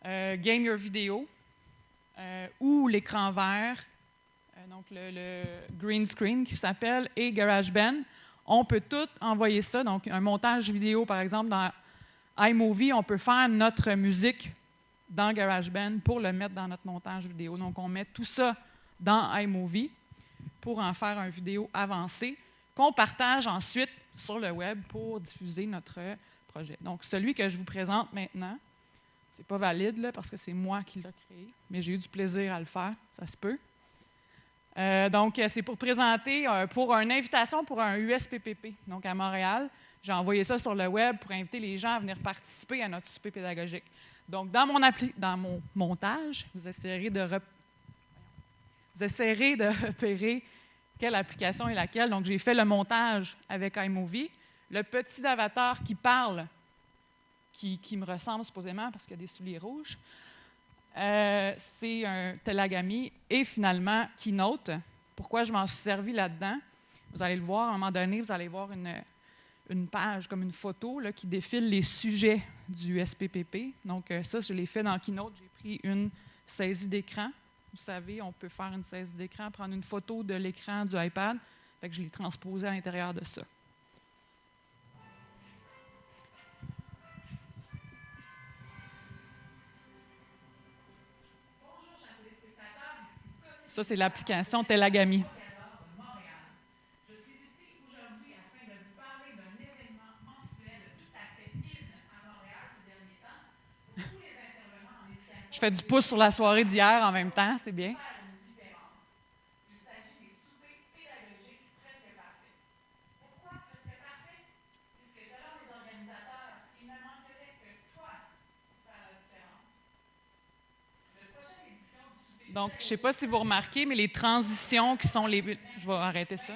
Game Your Video ou l'écran vert, donc le green screen qui s'appelle, et GarageBand. On peut tout envoyer ça. Donc, un montage vidéo, par exemple, dans iMovie, on peut faire notre musique dans GarageBand pour le mettre dans notre montage vidéo. Donc, on met tout ça dans iMovie pour en faire une vidéo avancée qu'on partage ensuite sur le web pour diffuser notre projet. Donc, celui que je vous présente maintenant, c'est pas valide là, parce que c'est moi qui l'ai créé, mais j'ai eu du plaisir à le faire, ça se peut. Donc, c'est pour présenter pour une invitation pour un USPPP, donc à Montréal. J'ai envoyé ça sur le web pour inviter les gens à venir participer à notre souper pédagogique. Donc, dans mon montage, vous essayerez de repérer quelle application est laquelle. Donc, j'ai fait le montage avec iMovie. Le petit avatar qui parle, qui me ressemble supposément parce qu'il y a des souliers rouges, c'est un Telagami. Et finalement, Keynote. Pourquoi je m'en suis servi là-dedans? Vous allez le voir, à un moment donné, vous allez voir une page, comme une photo, là, qui défile les sujets du SPPP. Donc, ça, je l'ai fait dans Keynote. J'ai pris une saisie d'écran. Vous savez, on peut faire une saisie d'écran, prendre une photo de l'écran du iPad. Fait que je l'ai transposé à l'intérieur de ça. Ça, c'est l'application Telagami. Je fais du pouce sur la soirée d'hier en même temps, c'est bien. Donc, je ne sais pas si vous remarquez, mais les transitions qui sont les... Je vais arrêter ça.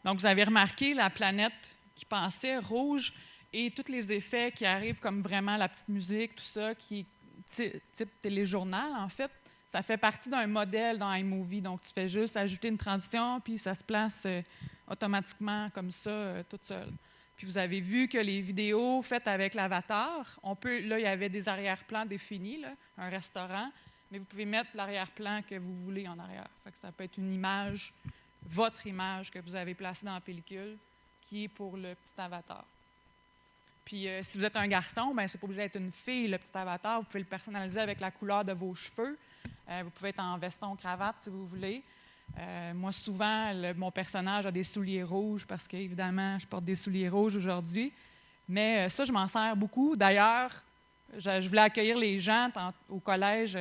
Donc, vous avez remarqué la planète qui passait rouge et tous les effets qui arrivent, comme vraiment la petite musique, tout ça, qui est type téléjournal, en fait. ça fait partie d'un modèle dans iMovie. Donc, tu fais juste ajouter une transition, puis ça se place automatiquement comme ça, toute seule. Puis vous avez vu que les vidéos faites avec l'avatar, là, il y avait des arrière-plans définis, là, un restaurant, mais vous pouvez mettre l'arrière-plan que vous voulez en arrière. Fait que ça peut être une image, votre image que vous avez placée dans la pellicule, qui est pour le petit avatar. Puis si vous êtes un garçon, bien, c'est pas obligé d'être une fille, le petit avatar. Vous pouvez le personnaliser avec la couleur de vos cheveux. Vous pouvez être en veston-cravate si vous voulez. Moi, souvent, mon personnage a des souliers rouges parce qu'évidemment, je porte des souliers rouges aujourd'hui. Mais ça, je m'en sers beaucoup. D'ailleurs, je voulais accueillir les gens au collège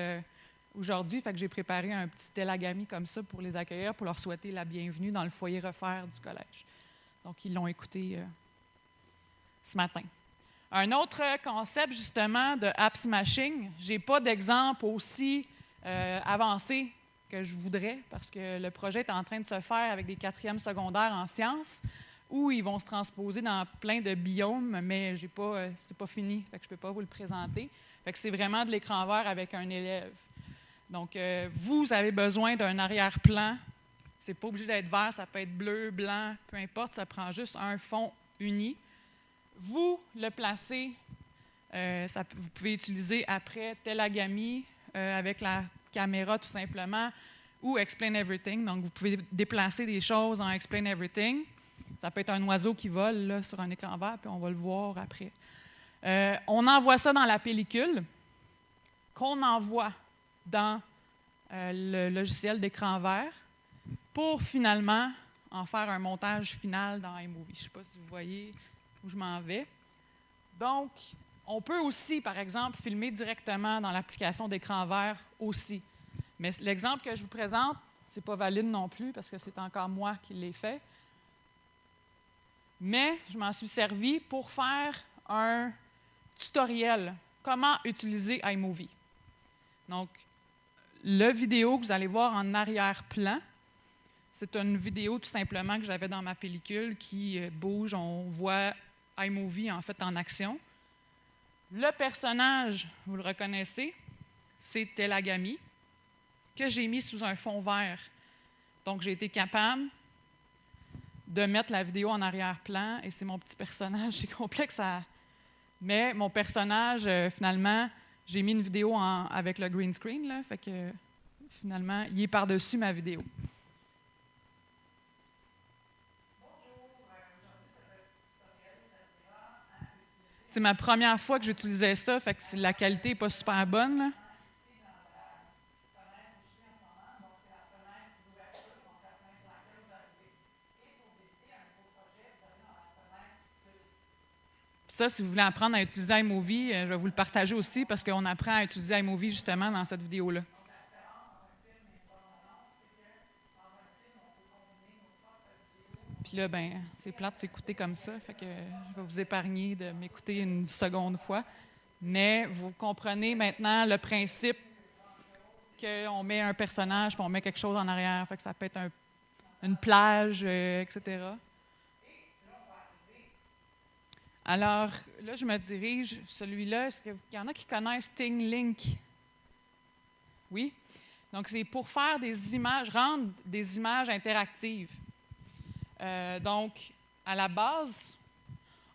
aujourd'hui, fait que j'ai préparé un petit télagami comme ça pour les accueillir, pour leur souhaiter la bienvenue dans le foyer refaire du collège. Donc, ils l'ont écouté ce matin. Un autre concept, justement, de app smashing, je n'ai pas d'exemple aussi avancé que je voudrais, parce que le projet est en train de se faire avec des 4e secondaires en sciences, où ils vont se transposer dans plein de biomes, mais c'est pas fini, fait que je ne peux pas vous le présenter. Fait que c'est vraiment de l'écran vert avec un élève. Donc, vous avez besoin d'un arrière-plan. C'est pas obligé d'être vert, ça peut être bleu, blanc, peu importe, ça prend juste un fond uni. Vous le placez, vous pouvez utiliser après Télagami avec la caméra tout simplement, ou Explain Everything. Donc, vous pouvez déplacer des choses en Explain Everything. Ça peut être un oiseau qui vole là, sur un écran vert, puis on va le voir après. On envoie ça dans la pellicule, qu'on envoie dans le logiciel d'écran vert, pour finalement en faire un montage final dans iMovie. Je ne sais pas si vous voyez où je m'en vais. Donc, on peut aussi, par exemple, filmer directement dans l'application d'écran vert aussi. Mais l'exemple que je vous présente, ce n'est pas valide non plus parce que c'est encore moi qui l'ai fait. Mais je m'en suis servi pour faire un tutoriel. Comment utiliser iMovie. Donc, la vidéo que vous allez voir en arrière-plan, c'est une vidéo tout simplement que j'avais dans ma pellicule qui bouge. On voit iMovie en fait en action. Le personnage, vous le reconnaissez, c'est Télagami, que j'ai mis sous un fond vert. Donc, j'ai été capable de mettre la vidéo en arrière-plan, et c'est mon petit personnage. C'est complexe à... Mais mon personnage, finalement, j'ai mis une vidéo avec le green screen, là, fait que finalement, il est par-dessus ma vidéo. C'est ma première fois que j'utilisais ça, fait que la qualité n'est pas super bonne. Là. Ça, si vous voulez apprendre à utiliser iMovie, je vais vous le partager aussi parce qu'on apprend à utiliser iMovie justement dans cette vidéo-là. Puis là, ben, c'est plate de s'écouter comme ça, fait que je vais vous épargner de m'écouter une seconde fois. Mais vous comprenez maintenant le principe qu'on met un personnage puis on met quelque chose en arrière. Fait que ça peut être une plage, etc. Alors, là, je me dirige, celui-là, est-ce qu'il y en a qui connaissent ThingLink? Oui? Donc, c'est pour faire des images, rendre des images interactives. Donc, à la base,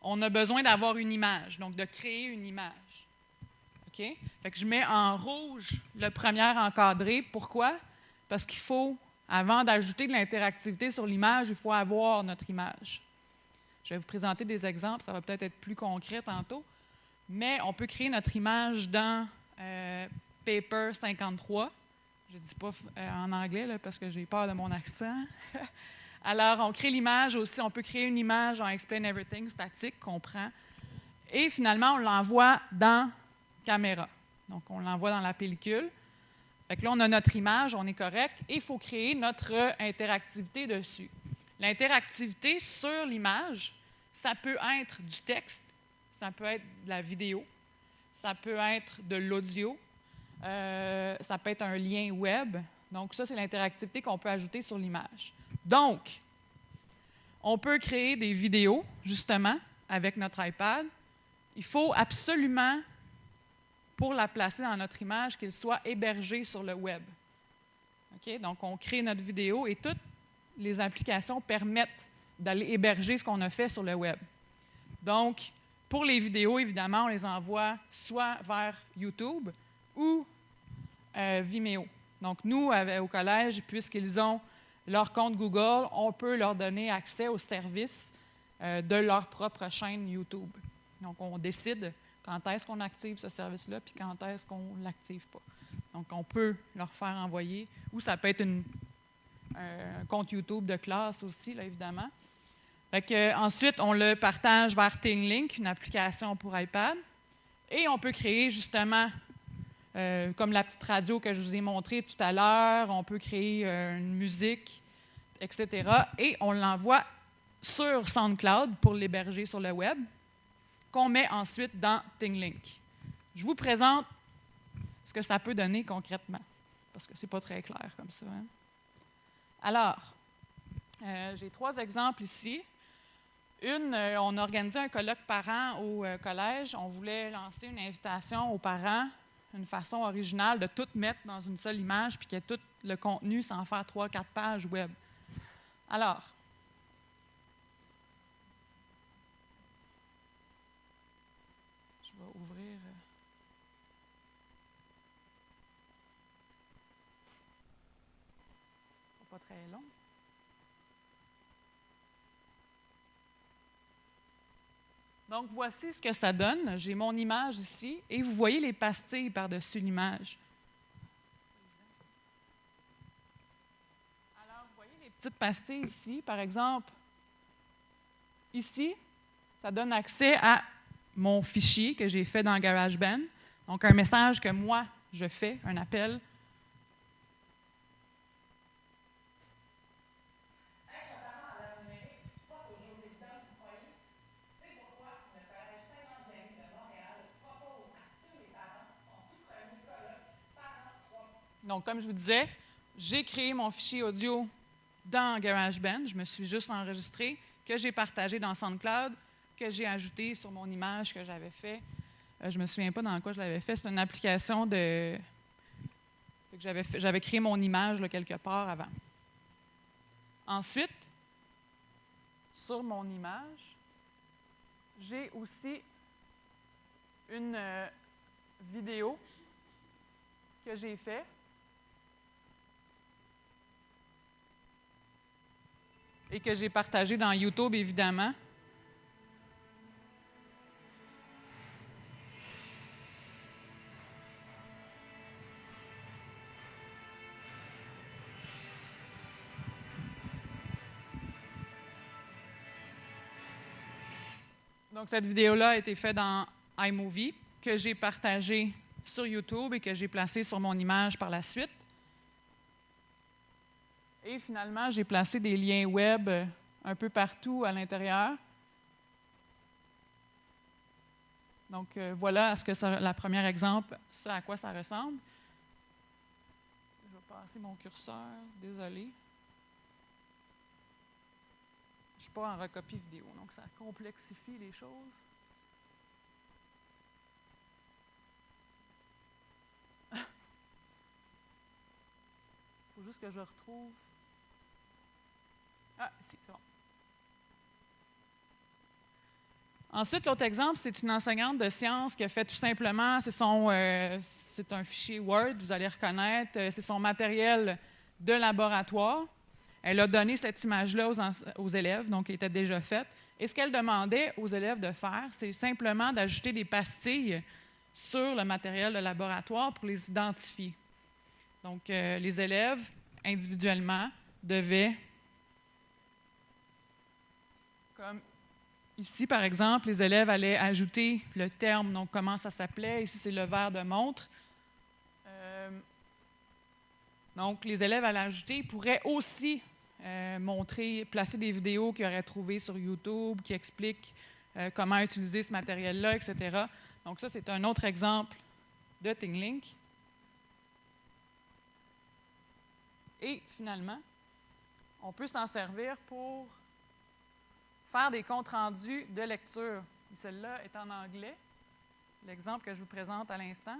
on a besoin d'avoir une image, donc de créer une image. OK? Fait que je mets en rouge le premier encadré. Pourquoi? Parce qu'il faut, avant d'ajouter de l'interactivité sur l'image, il faut avoir notre image. Je vais vous présenter des exemples, ça va peut-être être plus concret tantôt, mais on peut créer notre image dans Paper 53. Je ne dis pas en anglais là, parce que j'ai peur de mon accent. Alors, on crée l'image aussi, on peut créer une image en Explain Everything statique qu'on prend. Et finalement, on l'envoie dans Caméra. Donc, on l'envoie dans la pellicule. Fait que là, on a notre image, on est correct, et il faut créer notre interactivité dessus. L'interactivité sur l'image, ça peut être du texte, ça peut être de la vidéo, ça peut être de l'audio, ça peut être un lien web. Donc, ça, c'est l'interactivité qu'on peut ajouter sur l'image. Donc, on peut créer des vidéos, justement, avec notre iPad. Il faut absolument pour la placer dans notre image, qu'il soit hébergé sur le web. Okay? Donc, on crée notre vidéo et toutes les applications permettent d'aller héberger ce qu'on a fait sur le web. Donc, pour les vidéos, évidemment, on les envoie soit vers YouTube ou Vimeo. Donc, nous, au collège, puisqu'ils ont leur compte Google, on peut leur donner accès aux services de leur propre chaîne YouTube. Donc, on décide quand est-ce qu'on active ce service-là, puis quand est-ce qu'on ne l'active pas. Donc, on peut leur faire envoyer, ou ça peut être un compte YouTube de classe aussi, là, évidemment. Ensuite, on le partage vers ThingLink, une application pour iPad, et on peut créer justement, comme la petite radio que je vous ai montrée tout à l'heure, on peut créer une musique, etc., et on l'envoie sur SoundCloud pour l'héberger sur le web, qu'on met ensuite dans ThingLink. Je vous présente ce que ça peut donner concrètement, parce que ce n'est pas très clair comme ça. Hein? Alors, j'ai 3 exemples ici. On a organisé un colloque parents au collège. On voulait lancer une invitation aux parents, une façon originale de tout mettre dans une seule image, puis qu'il y ait tout le contenu sans faire 3-4 pages web. Alors, je vais ouvrir. C'est pas très long. Donc, voici ce que ça donne. J'ai mon image ici et vous voyez les pastilles par-dessus l'image. Alors, vous voyez les petites pastilles ici, par exemple. Ici, ça donne accès à mon fichier que j'ai fait dans GarageBand. Donc, un message que moi, je fais, un appel. Donc, comme je vous disais, j'ai créé mon fichier audio dans GarageBand. Je me suis juste enregistré, que j'ai partagé dans SoundCloud, que j'ai ajouté sur mon image que j'avais fait. Je ne me souviens pas dans quoi je l'avais fait. C'est une application que j'avais créé mon image là, quelque part avant. Ensuite, sur mon image, j'ai aussi une vidéo que j'ai faite. Et que j'ai partagé dans YouTube, évidemment. Donc, cette vidéo-là a été faite dans iMovie, que j'ai partagée sur YouTube et que j'ai placée sur mon image par la suite. Et finalement, j'ai placé des liens web un peu partout à l'intérieur. Donc, voilà le premier exemple, ce à quoi ça ressemble. Je vais passer mon curseur, désolé. Je ne suis pas en recopie vidéo, donc ça complexifie les choses. Il faut juste que je retrouve. Ah, ici, c'est bon. Ensuite, l'autre exemple, c'est une enseignante de sciences qui a fait tout simplement, c'est un fichier Word, vous allez reconnaître, c'est son matériel de laboratoire. Elle a donné cette image-là aux élèves, donc elle était déjà faite. Et ce qu'elle demandait aux élèves de faire, c'est simplement d'ajouter des pastilles sur le matériel de laboratoire pour les identifier. Donc, les élèves, individuellement, devaient, comme ici, par exemple, les élèves allaient ajouter le terme, donc comment ça s'appelait. Ici, c'est le verre de montre. Donc, les élèves allaient ajouter. Ils pourraient aussi placer des vidéos qu'ils auraient trouvées sur YouTube qui expliquent comment utiliser ce matériel-là, etc. Donc, ça, c'est un autre exemple de ThingLink. Et finalement, on peut s'en servir pour faire des comptes rendus de lecture. Celle-là est en anglais. l'exemple que je vous présente à l'instant.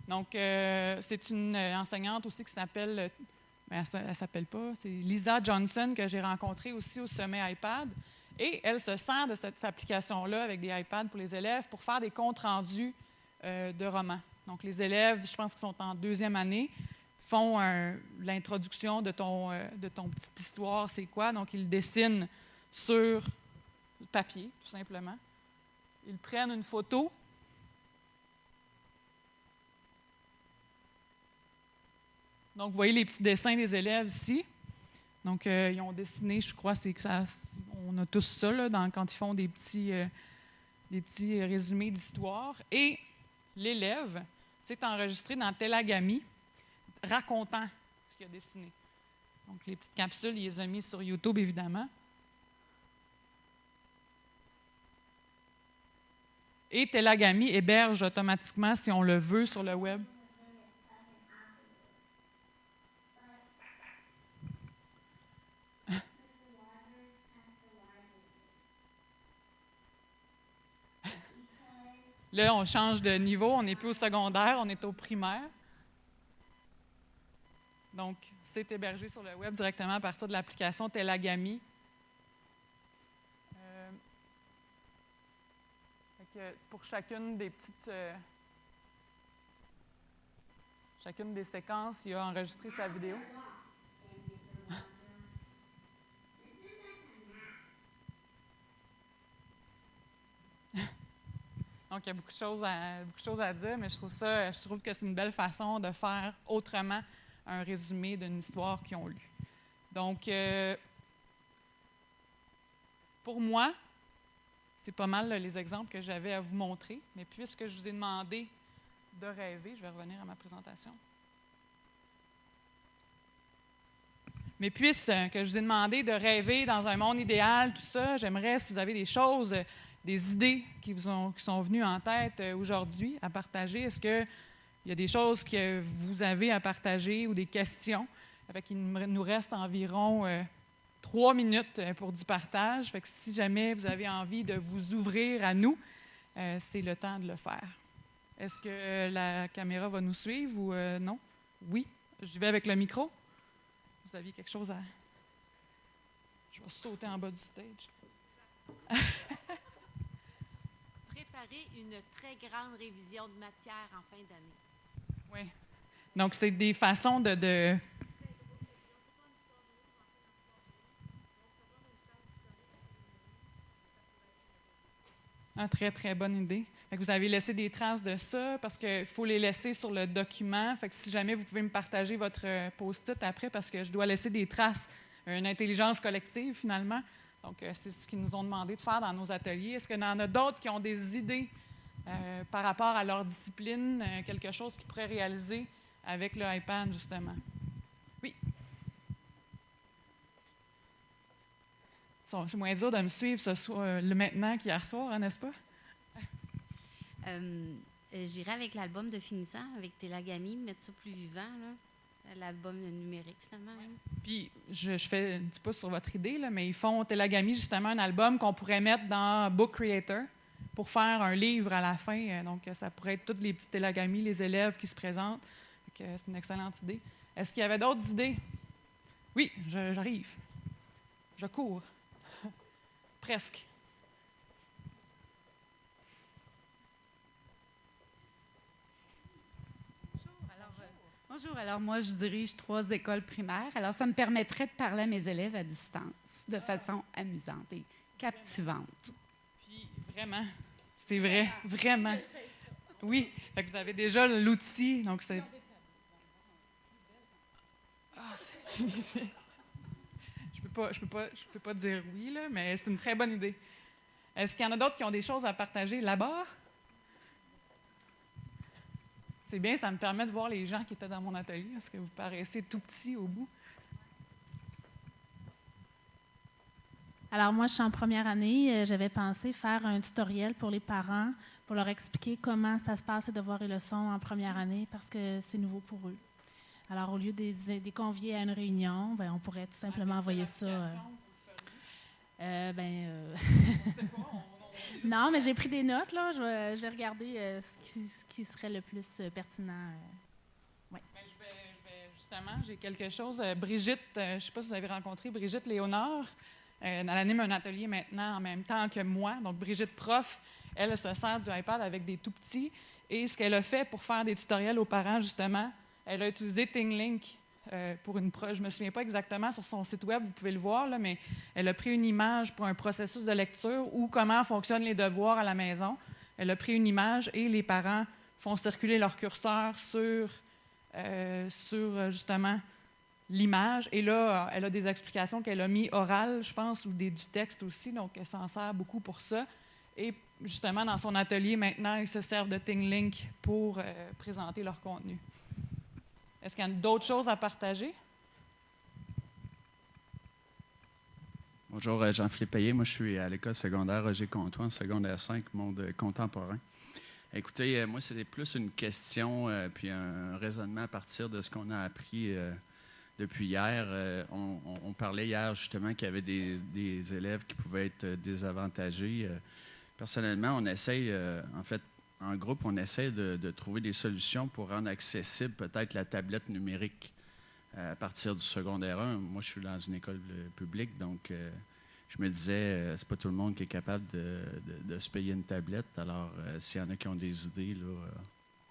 Donc, c'est une enseignante aussi qui s'appelle, elle ne s'appelle pas, c'est Lisa Johnson que j'ai rencontrée aussi au sommet iPad. Et elle se sert de cette application-là avec des iPads pour les élèves pour faire des comptes rendus de romans. Donc, les élèves, je pense qu'ils sont en 2e année, font l'introduction de ton petite histoire, c'est quoi? Donc, ils dessinent sur le papier, tout simplement. Ils prennent une photo. Donc, vous voyez les petits dessins des élèves ici. Donc, ils ont dessiné, je crois, on a tous ça là, quand ils font des petits résumés d'histoire. Et l'élève s'est enregistré dans Telagami, racontant ce qu'il a dessiné. Donc, les petites capsules, il les a mises sur YouTube, évidemment. Et Telagami héberge automatiquement, si on le veut, sur le web. Là, on change de niveau, on n'est plus au secondaire, on est au primaire. Donc, c'est hébergé sur le web directement à partir de l'application Telagami. Pour chacune des chacune des séquences, il a enregistré sa vidéo. Donc, il y a beaucoup de choses à dire, mais je trouve que c'est une belle façon de faire autrement un résumé d'une histoire qu'ils ont lue. Donc, pour moi, c'est pas mal les exemples que j'avais à vous montrer, mais puisque je vous ai demandé de rêver, je vais revenir à ma présentation. Mais puisque je vous ai demandé de rêver dans un monde idéal, tout ça, j'aimerais, si vous avez des choses, des idées qui sont venues en tête aujourd'hui à partager, est-ce qu'il y a des choses que vous avez à partager ou des questions? Il nous reste environ 3 minutes pour du partage. Fait que si jamais vous avez envie de vous ouvrir à nous, c'est le temps de le faire. Est-ce que la caméra va nous suivre ou non? Oui. Je vais avec le micro. Vous aviez quelque chose à... Je vais sauter en bas du stage. Préparer une très grande révision de matière en fin d'année. Oui. Donc, c'est des façons de... Très, très bonne idée. Fait que vous avez laissé des traces de ça parce qu'il faut les laisser sur le document. Fait que si jamais vous pouvez me partager votre post-it après parce que je dois laisser des traces, une intelligence collective finalement. Donc, c'est ce qu'ils nous ont demandé de faire dans nos ateliers. Est-ce qu'il y en a d'autres qui ont des idées par rapport à leur discipline, quelque chose qu'ils pourraient réaliser avec le iPad, justement? Oui. C'est moins dur de me suivre le maintenant qu'hier soir, hein, n'est-ce pas? J'irai avec l'album de finissant, avec Telagami, mettre ça plus vivant, là. L'album numérique, finalement. Ouais. Puis, je fais du pouce sur votre idée, là, mais ils font Telagami, justement, un album qu'on pourrait mettre dans Book Creator pour faire un livre à la fin. Donc, ça pourrait être tous les petits Telagami, les élèves qui se présentent. C'est une excellente idée. Est-ce qu'il y avait d'autres idées? Oui, j'arrive. Je cours. Presque. Bonjour. Alors, moi, je dirige 3 écoles primaires. Alors, ça me permettrait de parler à mes élèves à distance de façon amusante et captivante. Puis, vraiment, c'est vrai, vraiment. Oui, fait que vous avez déjà l'outil, donc c'est... Ah, c'est magnifique. Je peux pas dire oui, là, mais c'est une très bonne idée. Est-ce qu'il y en a d'autres qui ont des choses à partager là-bas? C'est bien, ça me permet de voir les gens qui étaient dans mon atelier, parce que vous paraissez tout petit au bout. Alors moi, je suis en première année. J'avais pensé faire un tutoriel pour les parents, pour leur expliquer comment ça se passe les devoirs et leçons en première année, parce que c'est nouveau pour eux. Alors, au lieu de les convier à une réunion, on pourrait tout simplement envoyer ça. Non, mais j'ai pris des notes, là. Je vais regarder ce qui serait le plus pertinent. Ben, justement, j'ai quelque chose. Brigitte, je ne sais pas si vous avez rencontré Brigitte Léonard. Elle anime un atelier maintenant en même temps que moi. Donc, Brigitte prof, elle se sert du iPad avec des tout petits. Et ce qu'elle a fait pour faire des tutoriels aux parents, justement, elle a utilisé ThingLink pour une je ne me souviens pas exactement sur son site web, vous pouvez le voir, là, mais elle a pris une image pour un processus de lecture ou comment fonctionnent les devoirs à la maison. Elle a pris une image et les parents font circuler leur curseur sur justement l'image. Et là, elle a des explications qu'elle a mis orales, je pense, ou du texte aussi, donc elle s'en sert beaucoup pour ça. Et justement, dans son atelier, maintenant, ils se servent de ThingLink pour présenter leur contenu. Est-ce qu'il y a d'autres choses à partager? Bonjour, Jean-Philippe Payet. Moi, je suis à l'école secondaire Roger Comtois, en secondaire 5, monde contemporain. Écoutez, moi, c'était plus une question puis un raisonnement à partir de ce qu'on a appris depuis hier. On parlait hier, justement, qu'il y avait des élèves qui pouvaient être désavantagés. Personnellement, on essaye, en fait, en groupe, on essaie de trouver des solutions pour rendre accessible peut-être la tablette numérique à partir du secondaire 1. Moi, je suis dans une école publique, donc je me disais, c'est pas tout le monde qui est capable de se payer une tablette. Alors, s'il y en a qui ont des idées, là,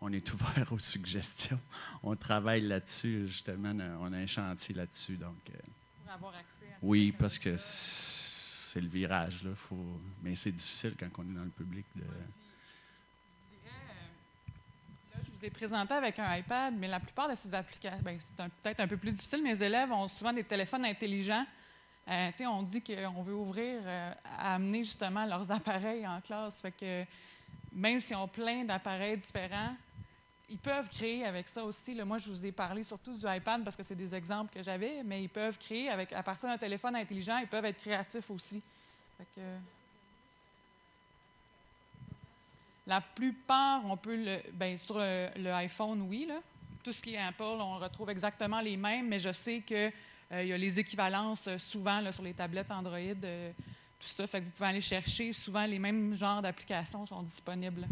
on est ouvert aux suggestions. On travaille là-dessus, justement. On a un chantier là-dessus. Donc, pour avoir accès à oui, parce que c'est le virage, là. Mais c'est difficile quand on est dans le public. Je vous ai présenté avec un iPad, mais la plupart de ces applications, c'est peut-être un peu plus difficile. Mes élèves ont souvent des téléphones intelligents. On dit qu'on veut ouvrir à amener justement leurs appareils en classe. Fait que même s'ils ont plein d'appareils différents, ils peuvent créer avec ça aussi. Là, moi, je vous ai parlé surtout du iPad parce que c'est des exemples que j'avais, mais ils peuvent créer à partir d'un téléphone intelligent, ils peuvent être créatifs aussi. Fait que, la plupart, on peut sur le iPhone, oui. Là. Tout ce qui est Apple, on retrouve exactement les mêmes, mais je sais qu'il y a les équivalences souvent là, sur les tablettes Android, tout ça. Fait que vous pouvez aller chercher. Souvent, les mêmes genres d'applications sont disponibles.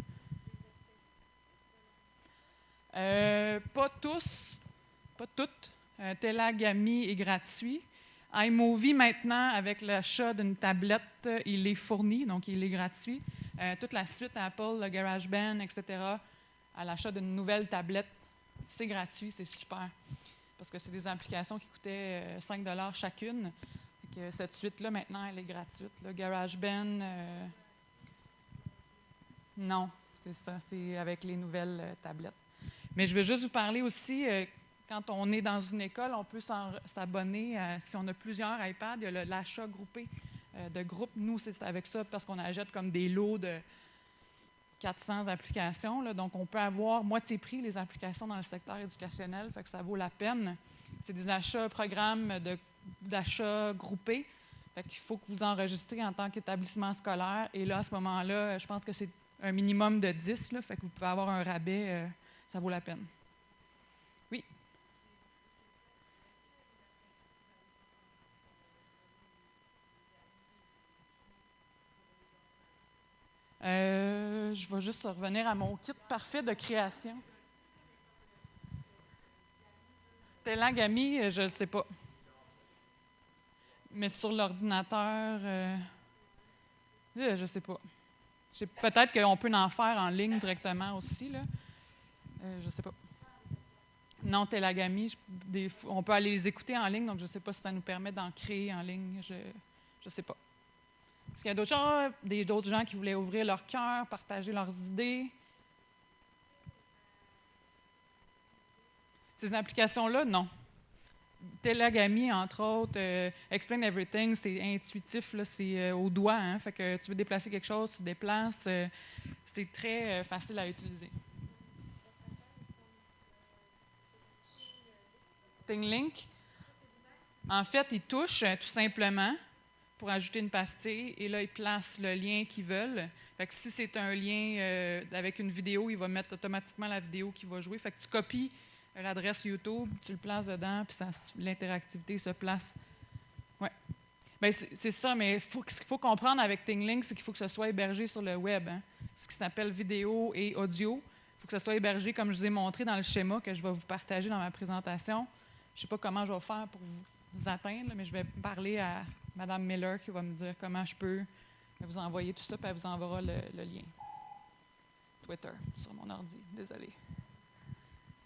Pas tous, pas toutes. Telagami est gratuit. iMovie, maintenant, avec l'achat d'une tablette, il est fourni, donc il est gratuit. Toute la suite Apple, le GarageBand, etc., à l'achat d'une nouvelle tablette, c'est gratuit, c'est super. Parce que c'est des applications qui coûtaient 5 $ chacune. Donc, cette suite-là, maintenant, elle est gratuite. Le GarageBand, non, c'est ça, c'est avec les nouvelles tablettes. Mais je veux juste vous parler aussi, quand on est dans une école, on peut s'abonner, si on a plusieurs iPads, il y a l'achat groupé de groupes. Nous, c'est avec ça parce qu'on achète comme des lots de 400 applications. Là, donc, on peut avoir moitié prix les applications dans le secteur éducationnel, fait que ça vaut la peine. C'est des achats, programmes d'achat groupés. Fait qu'il faut que vous enregistrez en tant qu'établissement scolaire. Et là, à ce moment-là, je pense que c'est un minimum de 10. Là, fait que vous pouvez avoir un rabais. Ça vaut la peine. Oui? Je vais juste revenir à mon kit parfait de création. Telagami, je ne sais pas. Mais sur l'ordinateur, je ne sais pas. Peut-être qu'on peut en faire en ligne directement aussi, là. Je ne sais pas. Non, Telagami, on peut aller les écouter en ligne, donc je ne sais pas si ça nous permet d'en créer en ligne. Je ne sais pas. Est-ce qu'il y a d'autres gens qui voulaient ouvrir leur cœur, partager leurs idées? Ces applications-là, non. Telagami, entre autres, Explain Everything, c'est intuitif, là, c'est au doigt. Hein, fait que tu veux déplacer quelque chose, tu déplaces. C'est très facile à utiliser. ThingLink, en fait, ils touchent tout simplement pour ajouter une pastille et là, ils placent le lien qu'ils veulent. Fait que si c'est un lien avec une vidéo, il va mettre automatiquement la vidéo qui va jouer. Fait que tu copies l'adresse YouTube, tu le places dedans, puis l'interactivité se place. Ouais. Bien, c'est ça, mais ce qu'il faut comprendre avec Tingling, c'est qu'il faut que ce soit hébergé sur le web, hein, ce qui s'appelle vidéo et audio. Il faut que ce soit hébergé, comme je vous ai montré dans le schéma que je vais vous partager dans ma présentation. Je ne sais pas comment je vais faire pour vous atteindre, mais je vais parler à Mme Miller qui va me dire comment je peux vous envoyer tout ça, puis elle vous enverra le lien. Twitter, sur mon ordi, désolé.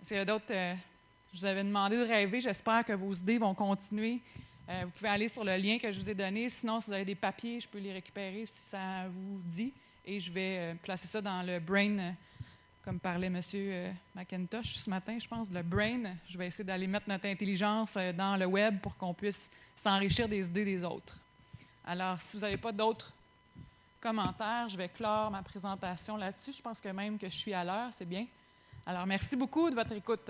Est-ce qu'il y a d'autres... je vous avais demandé de rêver, j'espère que vos idées vont continuer. Vous pouvez aller sur le lien que je vous ai donné. Sinon, si vous avez des papiers, je peux les récupérer si ça vous dit. Et je vais placer ça dans le brain, comme parlait M. McIntosh ce matin, je pense. Le brain, je vais essayer d'aller mettre notre intelligence dans le web pour qu'on puisse s'enrichir des idées des autres. Alors, si vous n'avez pas d'autres commentaires, je vais clore ma présentation là-dessus. Je pense que même que je suis à l'heure, c'est bien. Alors, merci beaucoup de votre écoute.